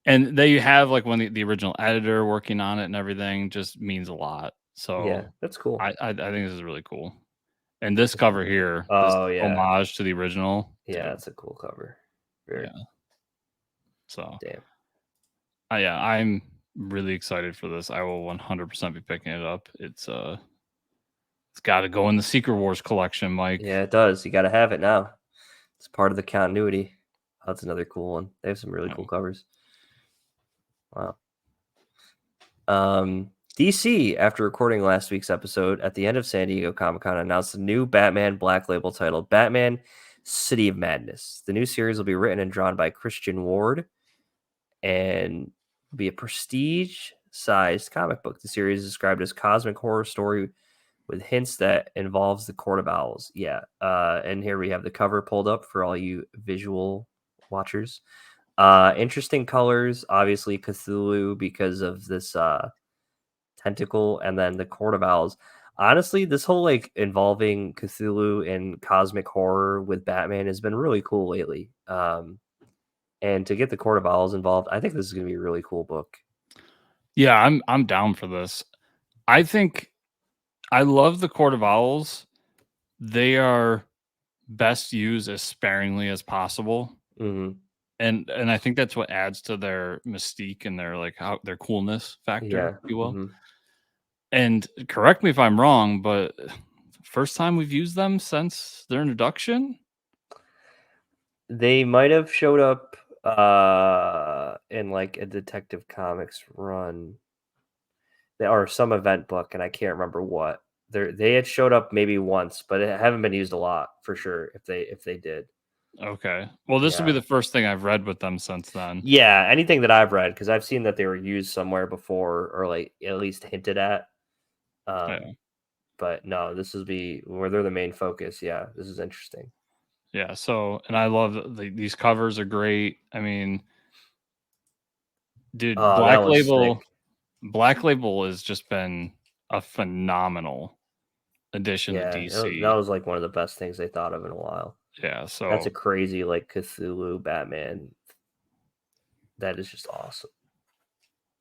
And they have like when the original editor working on it and everything just means a lot. So Yeah, that's cool. I think this is really cool. And this cover here, this Oh, yeah. homage to the original. Yeah, dude, that's a cool cover. Very yeah. So damn. yeah, I'm really excited for this. I will 100% be picking it up. It's got to go in the Secret Wars collection, Mike. Yeah, it does. You got to have it now. It's part of the continuity. Oh, that's another cool one. They have some really cool covers. Wow. DC, after recording last week's episode at the end of San Diego Comic-Con, announced a new Batman Black Label titled Batman City of Madness. The new series will be written and drawn by Christian Ward and be a prestige-sized comic book. The series is described as cosmic horror story with hints that involves the Court of Owls. Yeah. And here we have the cover pulled up for all you visual watchers. Interesting colors, obviously Cthulhu because of this tentacle, and then the Court of Owls. Honestly, this whole like involving Cthulhu and cosmic horror with Batman has been really cool lately. And to get the Court of Owls involved, I think this is going to be a really cool book. Yeah, I'm down for this. I think I love the Court of Owls. They are best used as sparingly as possible. Mm-hmm. And I think that's what adds to their mystique and their like how their coolness factor, if you will. Mm-hmm. And correct me if I'm wrong, but first time we've used them since their introduction. They might have showed up in like a Detective Comics run or some event book, and I can't remember what. They had showed up maybe once, but it haven't been used a lot for sure. If they did. Okay. Well, this will be the first thing I've read with them since then. Yeah, anything that I've read, because I've seen that they were used somewhere before, or like at least hinted at. But no, this will be where they're the main focus. Yeah, this is interesting. Yeah. So, and I love these covers are great. I mean, dude, Black Label has just been a phenomenal addition to Yeah, DC. that was like one of the best things they thought of in a while. Yeah, That's so a crazy like Cthulhu Batman. That is just awesome.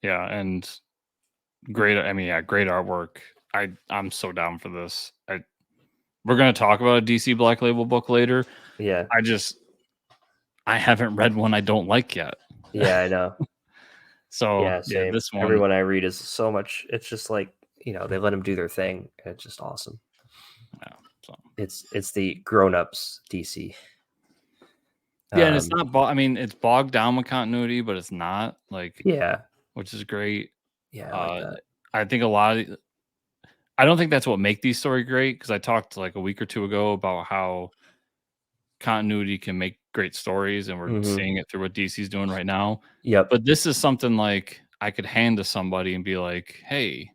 yeah, and great. I mean, yeah, great artwork. I'm so down for this. We're gonna talk about a DC Black Label book later. Yeah, I haven't read one I don't like yet. yeah, I know. So Yeah, yeah, same. this one. Everyone I read is so much. It's just like, you know, they let them do their thing. And it's just awesome. Yeah, so. It's the grown-ups DC. Yeah, and it's not. I mean, it's bogged down with continuity, but it's not like. Yeah, Which is great. yeah, I like that. I think a lot of. I don't think that's what make these stories great, because I talked like a week or two ago about how continuity can make great stories, and we're seeing it through what DC's doing right now. Yep. But this is something like I could hand to somebody and be like, "Hey,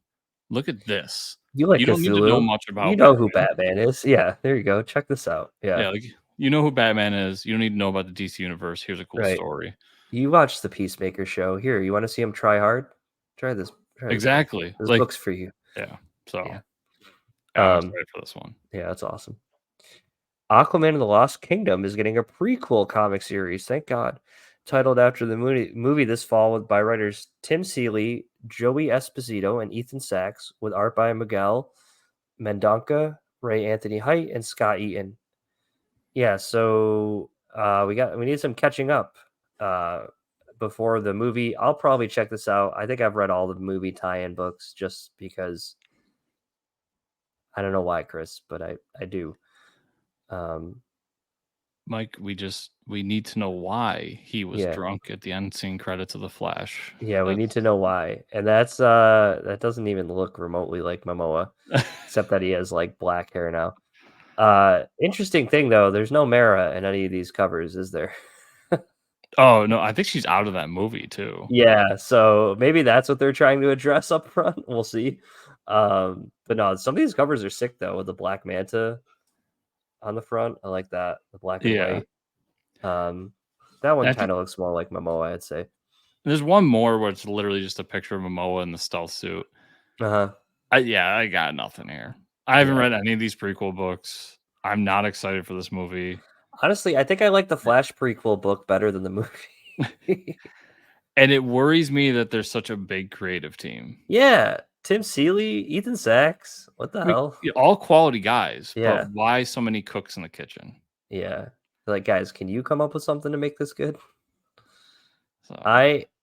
look at this. You like You don't need to know Cthulhu? much You about know who Batman." Batman is. Yeah, there you go. Check this out. Yeah, Yeah, like you know who Batman is. You don't need to know about the DC universe. Here's a cool right. story. You watch the Peacemaker show. Here, you want to see him try hard? Try this. Try this book. Exactly. This Like, book's for you. yeah. So Yeah. I'm excited for this one. Yeah, that's awesome. Aquaman and the Lost Kingdom is getting a prequel comic series, thank God, titled after the movie this fall by writers Tim Seeley, Joey Esposito, and Ethan Sachs, with art by Miguel Mendonca, Ray Anthony Height, and Scott Eaton. Yeah, so we need some catching up before the movie. I'll probably check this out. I think I've read all the movie tie-in books just because I don't know why, Chris, but I do. Mike, we need to know why he was Yeah. drunk at the end scene credits of The Flash. Yeah, we need to know why. And that's that doesn't even look remotely like Momoa, except that he has like black hair now. Interesting thing though, there's no Mara in any of these covers, is there? Oh no, I think she's out of that movie too. Yeah, so maybe that's what they're trying to address up front. We'll see. But no, some of these covers are sick though, with the Black Manta on the front. I like that, the black and Yeah. white. That one I kind think of looks more like Momoa, I'd say. there's one more where it's literally just a picture of Momoa in the stealth suit. Uh-huh. I got nothing here. I haven't Yeah. read any of these prequel books. I'm not excited for this movie. Honestly, I think I like the Flash prequel book better than the movie. And it worries me that there's such a big creative team. Yeah, Tim Seeley, Ethan Sachs. What the I mean, hell? all quality guys, Yeah. but why so many cooks in the kitchen? Yeah. Like, guys, can you come up with something to make this good? So,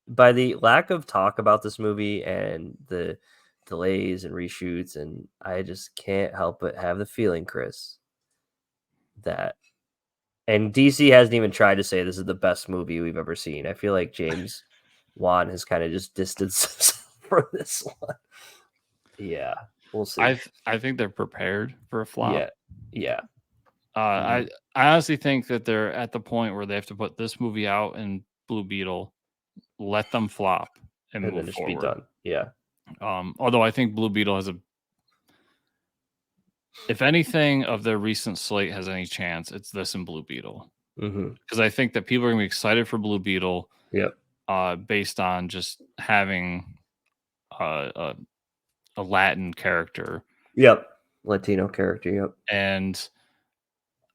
By the lack of talk about this movie and the delays and reshoots, and I just can't help but have the feeling, Chris, that and DC hasn't even tried to say this is the best movie we've ever seen. I feel like James Wan has kind of just distanced himself from this one. Yeah, we'll see. I think they're prepared for a flop. Yeah, yeah. I honestly think that they're at the point where they have to put this movie out and Blue Beetle, let them flop and And move then it should forward. be done. Yeah. Although I think Blue Beetle has if anything of their recent slate has any chance, it's this and Blue Beetle. Because I think that people are gonna be excited for Blue Beetle. Yep. Based on just having a Latin character. Yep. Latino character. Yep. And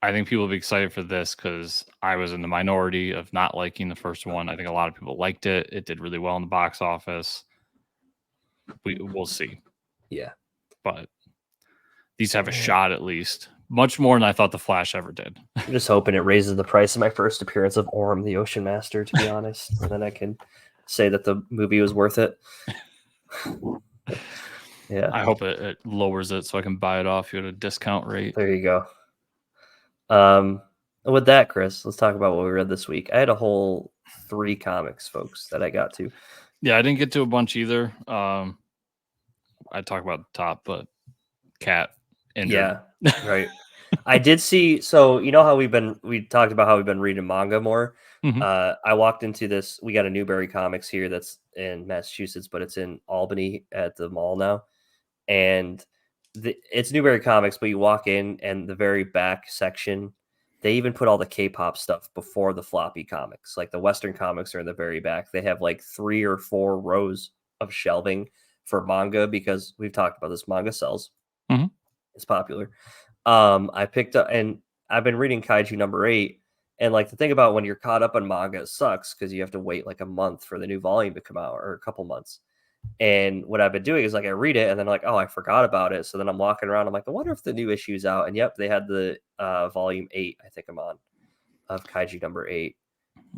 I think people will be excited for this because I was in the minority of not liking the first one. I think a lot of people liked it. It did really well in the box office. We'll see. Yeah. But these have a shot at least. Much more than I thought The Flash ever did. I'm just hoping it raises the price of my first appearance of Orm the Ocean Master, to be honest. And then I can say that the movie was worth it. Yeah. I hope it lowers it so I can buy it off you at a discount rate. There you go. With that, Chris, let's talk about what we read this week. I had a whole 3 comics, folks, that I got to. Yeah, I didn't get to a bunch either. I talk about the top, but Cat injured. Yeah, right. I did see. So you know how we talked about how we've been reading manga more. Mhm. I walked into this. We got a Newberry Comics here that's in Massachusetts, but it's in Albany at the mall now, and it's Newberry Comics. But you walk in, and the very back section, they even put all the K-pop stuff before the floppy comics. Like the Western comics are in the very back. They have like 3 or 4 rows of shelving for manga because we've talked about this. Manga sells. Mhm. It's popular. I picked up, and I've been reading Kaiju #8, and like the thing about when you're caught up on manga, it sucks because you have to wait like a month for the new volume to come out, or a couple months. And what I've been doing is like I read it and then like, oh, I forgot about it. So then I'm walking around. I'm like, I wonder if the new issue's out. And yep, they had the volume 8. I think I'm on of Kaiju #8.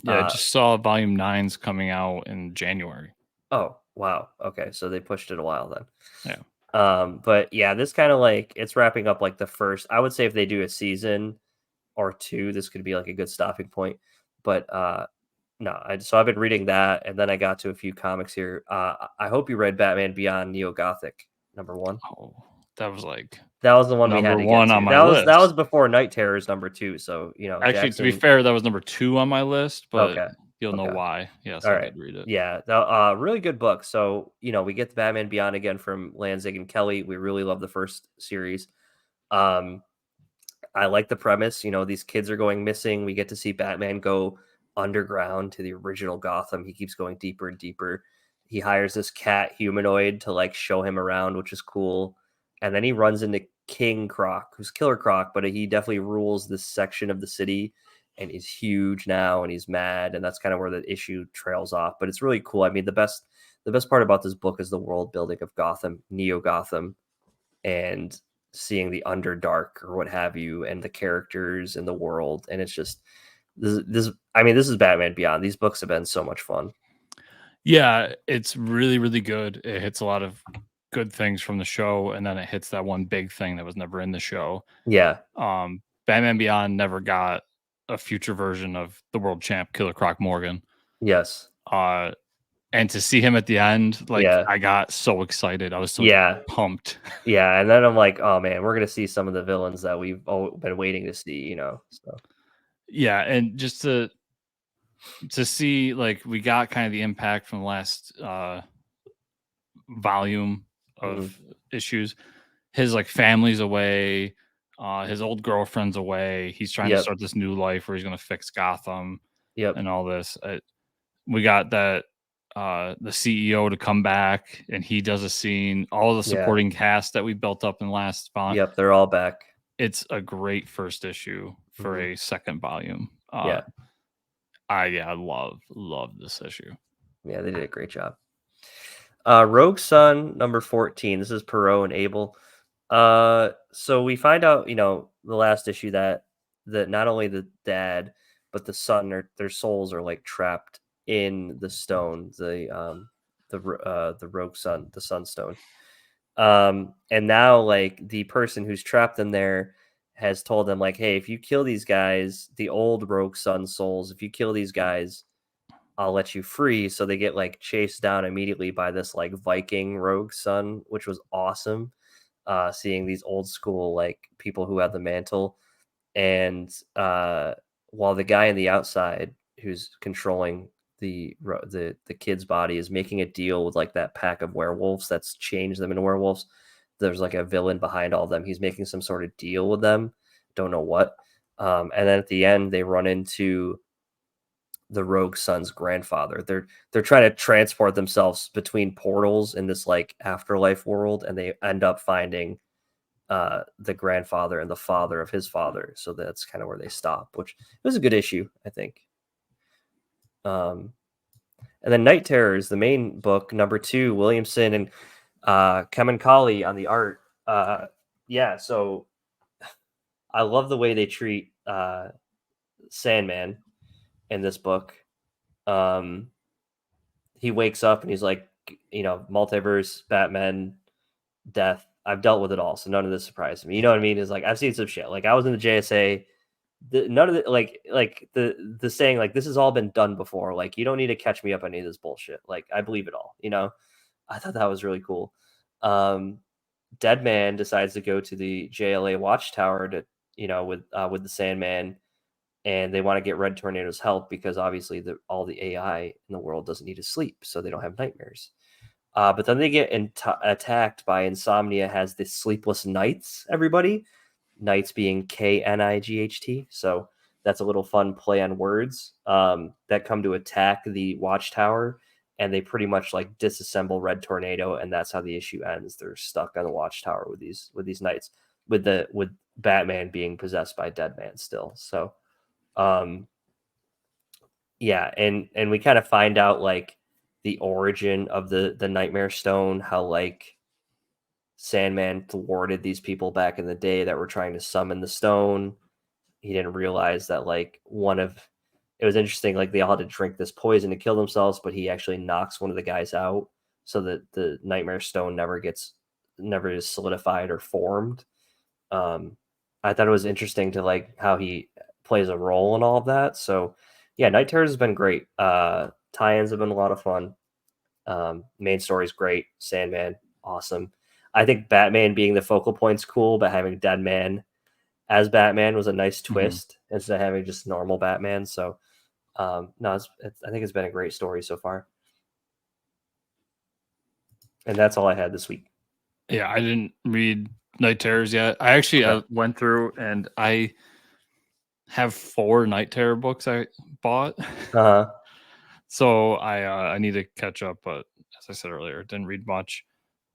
Yeah, I just saw volume 9's coming out in January. Oh wow. Okay, so they pushed it a while then. Yeah. But yeah, this kind of like it's wrapping up like the first. I would say if they do a season or two, this could be like a good stopping point. But no, so I've been reading that, and then I got to a few comics here. I hope you read Batman Beyond Neo-Gothic #1. Oh, that was like That was the one we had number to get one to. on my That was list. before Night Terrors #2. So Actually, to be Jackson. fair, that was number 2 on my list, but Okay, you'll know okay, why. Yes, all I right, did read it. yeah, really good book. So we get the Batman Beyond again from Lanzig and Kelly. We really love the first series. Um, I like the premise. These kids are going missing. We get to see Batman go underground to the original Gotham. He keeps going deeper and deeper. He hires this cat humanoid to like show him around, which is cool. And then he runs into King Croc, who's Killer Croc, but he definitely rules this section of the city, and he's huge now and he's mad, and that's kind of where the issue trails off. But it's really cool. I mean, the best part about this book is the world building of Gotham, Neo Gotham, and seeing the Underdark or what have you, and the characters and the world. And it's just this. I mean, this is Batman Beyond. These books have been so much fun. Yeah, it's really, really good. It hits a lot of good things from the show, and then it hits that one big thing that was never in the show. Yeah. Batman Beyond never got a future version of the world champ Killer Croc Morgan. Yes. And to see him at the end, like Yeah. I got so excited. I was so pumped. Yeah, and then I'm like, oh man, we're gonna see some of the villains that we've been waiting to see. So Yeah, and just to see, like, we got kind of the impact from the last volume of issues. His like family's away, his old girlfriend's away. He's trying to start this new life where he's going to fix Gotham and all this. We got that the CEO to come back, and he does a scene. All the supporting cast that we built up in the last volume. Yep, they're all back. It's a great first issue for a second volume. I love this issue. Yeah, they did a great job. Rogue Sun #14. This is Perot and Abel. So we find out, the last issue that not only the dad but the son, their souls are like trapped in the stone, the Rogue Sun, the Sunstone. And now like the person who's trapped in there has told them like, hey, if you kill these guys, the old Rogue Sun souls, if you kill these guys, I'll let you free. So they get like chased down immediately by this like Viking Rogue Sun, which was awesome. Seeing these old school like people who had the mantle, and while the guy on the outside who's controlling the kid's body is making a deal with like that pack of werewolves that's changed them into werewolves. There's like a villain behind all of them. He's making some sort of deal with them. Don't know what. And then at the end, they run into the Rogue Sun's grandfather. They're trying to transport themselves between portals in this like afterlife world, and they end up finding the grandfather and the father of his father. So that's kind of where they stop, which was a good issue, I think. And then Night Terrors, the main book, #2, Williamson and Kamenkali on the art. So I love the way they treat Sandman in this book. He wakes up and he's like, multiverse, Batman, death. I've dealt with it all, so none of this surprised me. You know what I mean? Is like I've seen some shit. Like I was in the JSA. None of the like the saying like this has all been done before. Like you don't need to catch me up on any of this bullshit. Like I believe it all. I thought that was really cool. Deadman decides to go to the JLA watchtower to with the Sandman, and they want to get Red Tornado's help because obviously all the AI in the world doesn't need to sleep, so they don't have nightmares. But then they get attacked by Insomnia, has the Sleepless Knights, everybody. Knights being Knight. So that's a little fun play on words that come to attack the watchtower, and they pretty much like disassemble Red Tornado, and that's how the issue ends. They're stuck on the watchtower with these knights. with Batman being possessed by Deadman still. So yeah, and we kind of find out like the origin of the Nightmare Stone, how like Sandman thwarted these people back in the day that were trying to summon the stone. He didn't realize that like it was interesting, like they all had to drink this poison to kill themselves, but he actually knocks one of the guys out so that the Nightmare Stone never is solidified or formed. I thought it was interesting to like how he plays a role in all of that. So yeah, Night Terrors has been great. Tie-ins have been a lot of fun. Main story's great. Sandman, awesome. I think Batman being the focal point's cool, but having Deadman as Batman was a nice twist instead of having just normal Batman. So no, I think it's been a great story so far. And that's all I had this week. Yeah, I didn't read Night Terrors yet. I actually went through and I have 4 Night Terror books I bought. So I need to catch up, but as I said earlier, didn't read much.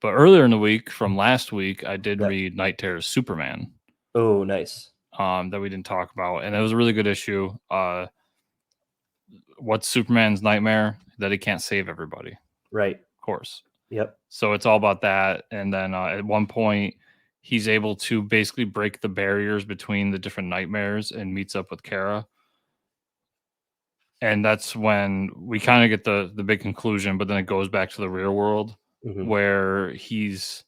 But earlier in the week, from last week, I did read Night Terror's Superman. Oh, nice. That we didn't talk about, and it was a really good issue. What's Superman's nightmare? That he can't save everybody. Right. Of course. Yep. So it's all about that. And then at one point, he's able to basically break the barriers between the different nightmares and meets up with Kara. And that's when we kind of get the big conclusion, but then it goes back to the real world where he's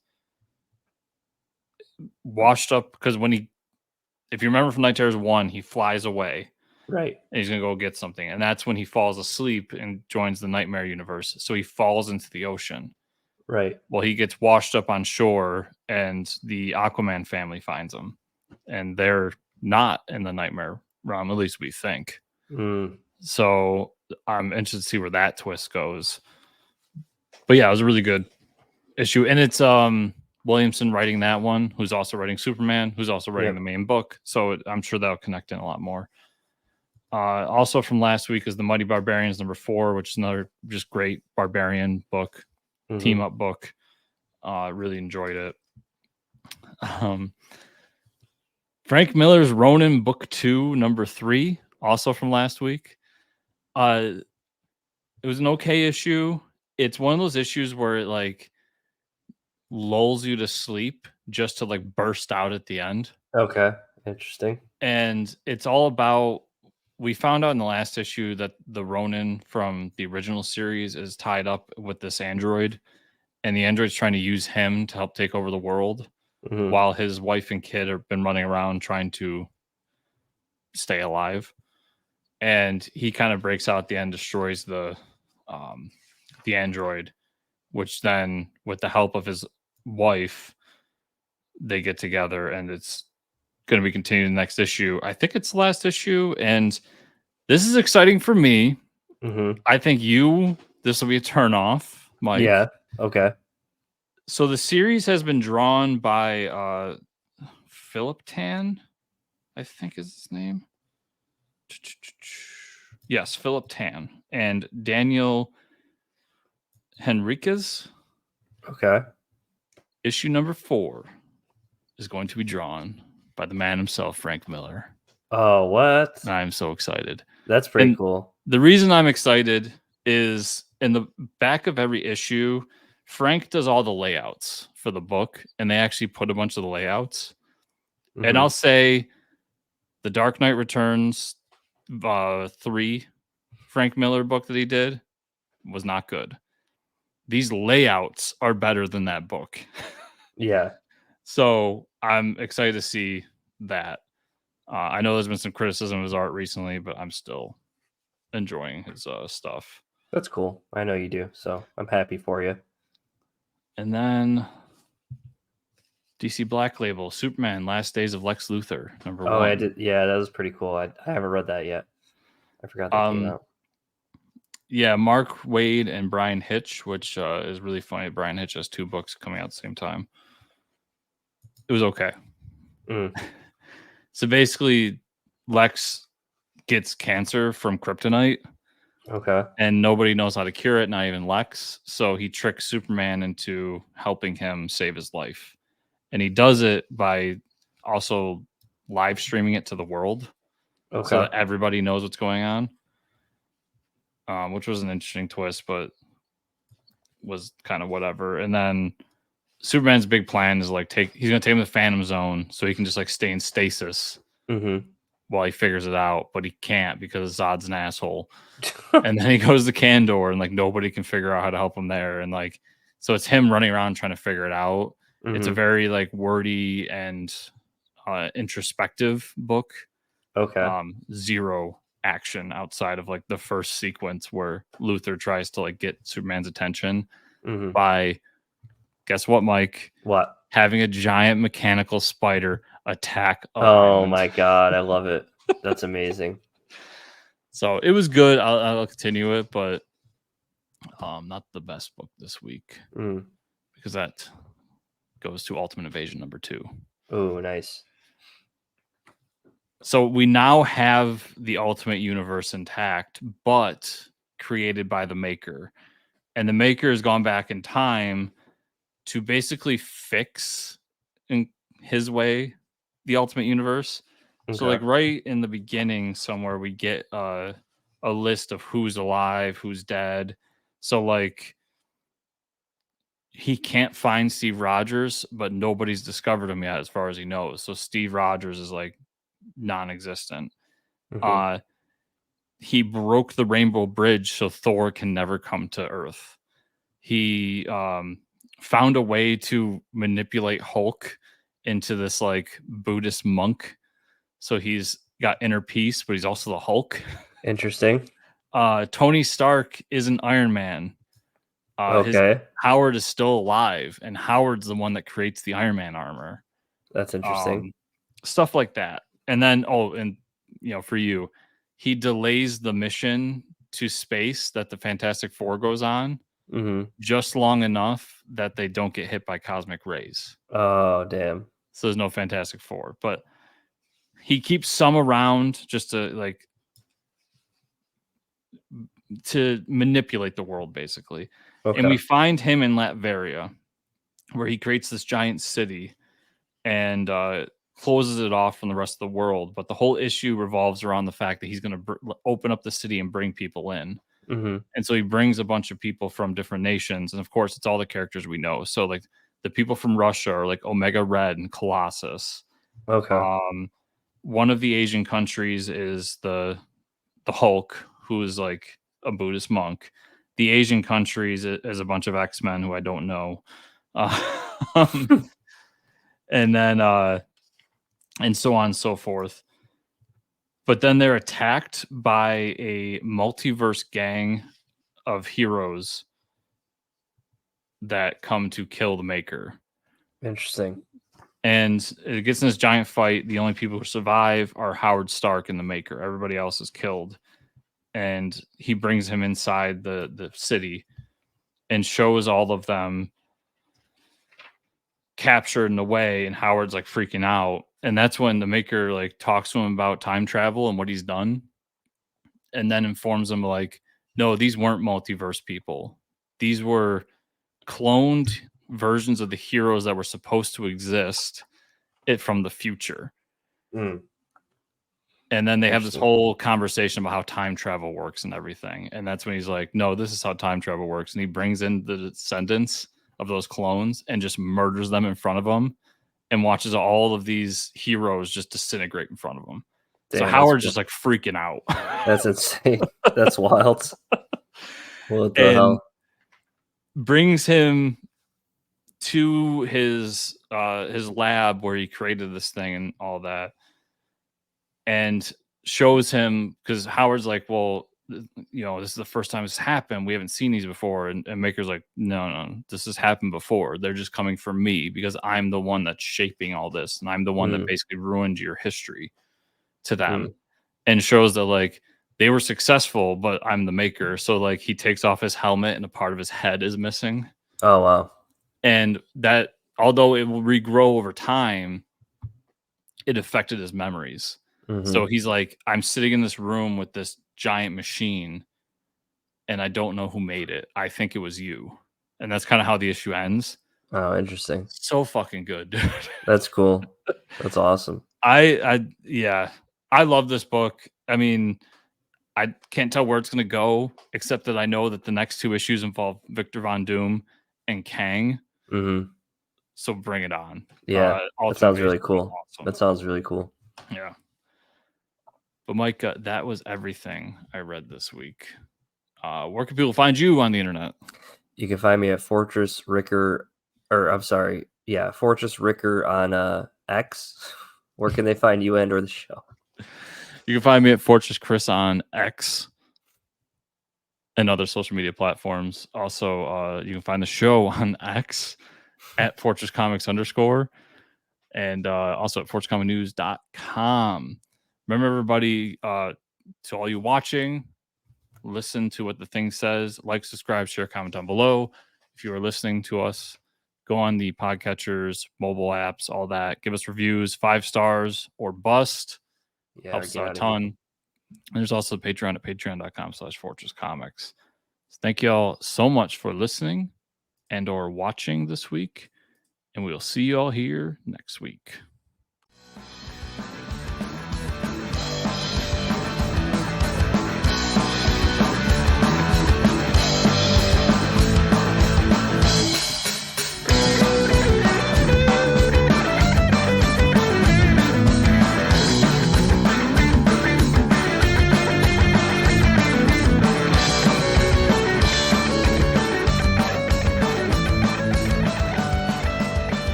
washed up. Because if you remember from Night Terrors 1, he flies away. Right. And he's going to go get something. And that's when he falls asleep and joins the nightmare universe. So he falls into the ocean. Right. Well, he gets washed up on shore and the Aquaman family finds him. And they're not in the nightmare realm, at least we think. So I'm interested to see where that twist goes. But yeah, it was a really good issue. And it's Williamson writing that one, who's also writing Superman, who's also writing the main book. So I'm sure that'll connect in a lot more. Also from last week is the Mighty Barbarians #4, which is another just great barbarian book, team up book. Really enjoyed it. Frank Miller's Ronin Book 2 #3, also from last week. It was an okay issue. It's one of those issues where it like lulls you to sleep just to like burst out at the end. Okay, interesting. And it's all about, we found out in the last issue that the Ronin from the original series is tied up with this android, and the android's trying to use him to help take over the world while his wife and kid have been running around trying to stay alive. And he kind of breaks out at the end, destroys the android, which then with the help of his wife, they get together, and it's going to be continued in the next issue. I think it's the last issue, and this is exciting for me. I think this will be a turn off, Mike. Yeah. Okay. So the series has been drawn by Philip Tan, I think is his name. Yes, Philip Tan and Daniel Henriquez. Okay. Issue #4 is going to be drawn by the man himself, Frank Miller. Oh, what? I'm so excited. That's pretty cool. The reason I'm excited is in the back of every issue, Frank does all the layouts for the book, and they actually put a bunch of the layouts. And I'll say the Dark Knight Returns 3 Frank Miller book that he did was not good. These layouts are better than that book. Yeah. So I'm excited to see that. I know there's been some criticism of his art recently, but I'm still enjoying his stuff. That's cool. I know you do, so I'm happy for you. And then DC Black Label, Superman, Last Days of Lex Luthor, #1. Oh, I did. Yeah, that was pretty cool. I haven't read that yet. I forgot that came out. Yeah, Mark Waid and Brian Hitch, which is really funny. Brian Hitch has 2 books coming out at the same time. It was okay. So basically, Lex gets cancer from kryptonite. Okay. And nobody knows how to cure it, not even Lex. So he tricks Superman into helping him save his life. And he does it by also live streaming it to the world so Okay. that everybody knows what's going on, which was an interesting twist, but was kind of whatever. And then Superman's big plan is like he's gonna take him to the Phantom Zone so he can just like stay in stasis while he figures it out, but he can't because Zod's an asshole. And then he goes to Kandor and like nobody can figure out how to help him there. And like, so it's him running around trying to figure it out. It's a very like wordy and introspective book. Okay. Zero action outside of like the first sequence where Luthor tries to like get Superman's attention by, guess what, Mike? What? Having a giant mechanical spider attack a Oh island. my god, I love it. That's amazing. So it was good. I'll continue it, but not the best book this week because that goes to Ultimate Invasion #2. Oh, nice. So we now have the Ultimate Universe intact, but created by the maker. And the maker has gone back in time to basically fix, in his way, the Ultimate Universe. Okay. So like right in the beginning somewhere we get a list of who's alive, who's dead. So like he can't find Steve Rogers, but nobody's discovered him yet as far as he knows. So Steve Rogers is like non-existent. He broke the Rainbow Bridge so Thor can never come to Earth. He found a way to manipulate Hulk into this like Buddhist monk. So he's got inner peace, but he's also the Hulk. Interesting. Tony Stark isn't Iron Man. Okay. Howard is still alive, and Howard's the one that creates the Iron Man armor. That's interesting. Stuff like that. And then, for you, he delays the mission to space that the Fantastic Four goes on just long enough that they don't get hit by cosmic rays. Oh, damn. So there's no Fantastic Four, but he keeps some around just to manipulate the world, basically. Okay. And we find him in Latveria, where he creates this giant city and closes it off from the rest of the world. But the whole issue revolves around the fact that he's going to open up the city and bring people in. And so he brings a bunch of people from different nations. And of course, it's all the characters we know. So like the people from Russia are like Omega Red and Colossus. Okay. One of the Asian countries is the Hulk, who is like a Buddhist monk. The Asian countries is a bunch of X-Men who I don't know. And then and so on and so forth. But then they're attacked by a multiverse gang of heroes that come to kill the maker. Interesting. And it gets in this giant fight. The only people who survive are Howard Stark and the maker. Everybody else is killed. And he brings him inside the city and shows all of them captured in a way, and Howard's like freaking out. And that's when the maker like talks to him about time travel and what he's done, and then informs him like, no, these weren't multiverse people. These were cloned versions of the heroes that were supposed to exist from the future. And then they have this whole conversation about how time travel works and everything. And that's when he's like, no, this is how time travel works. And he brings in the descendants of those clones and just murders them in front of them and watches all of these heroes just disintegrate in front of him. Damn, so Howard's just like freaking out. That's insane. That's wild. What the hell? Brings him to his lab where he created this thing and all that, and shows him, because Howard's like, well, this is the first time this happened. We haven't seen these before. And Maker's like, no, this has happened before. They're just coming for me because I'm the one that's shaping all this. And I'm the one that basically ruined your history to them. And shows that like they were successful, but I'm the maker. So like he takes off his helmet and a part of his head is missing. Oh, wow. And that, although it will regrow over time, it affected his memories. So he's like, I'm sitting in this room with this giant machine and I don't know who made it. I think it was you. And that's kind of how the issue ends. Oh, interesting. So fucking good, dude. That's cool. That's awesome. Yeah, I love this book. I mean, I can't tell where it's going to go, except that I know that the next 2 issues involve Victor Von Doom and Kang. Mm-hmm. So bring it on. Yeah, that Ultimate sounds really Invasion was cool. awesome. That sounds really cool. Yeah. But Mike, that was everything I read this week. Where can people find you on the internet? You can find me at Fortress Ricker, or I'm sorry, yeah, Fortress Ricker on X. Where can they find you and or the show? You can find me at Fortress Chris on X and other social media platforms. Also, you can find the show on X at Fortress Comics _ and also at fortresscomicnews.com. Remember, everybody, to all you watching, listen to what the thing says. Like, subscribe, share, comment down below. If you are listening to us, go on the podcatchers, mobile apps, all that. Give us reviews, 5 stars or bust. Yeah, Helps get out a out of here. ton. And there's also Patreon at patreon.com/fortresscomics. So thank you all so much for listening and or watching this week. And we'll see you all here next week.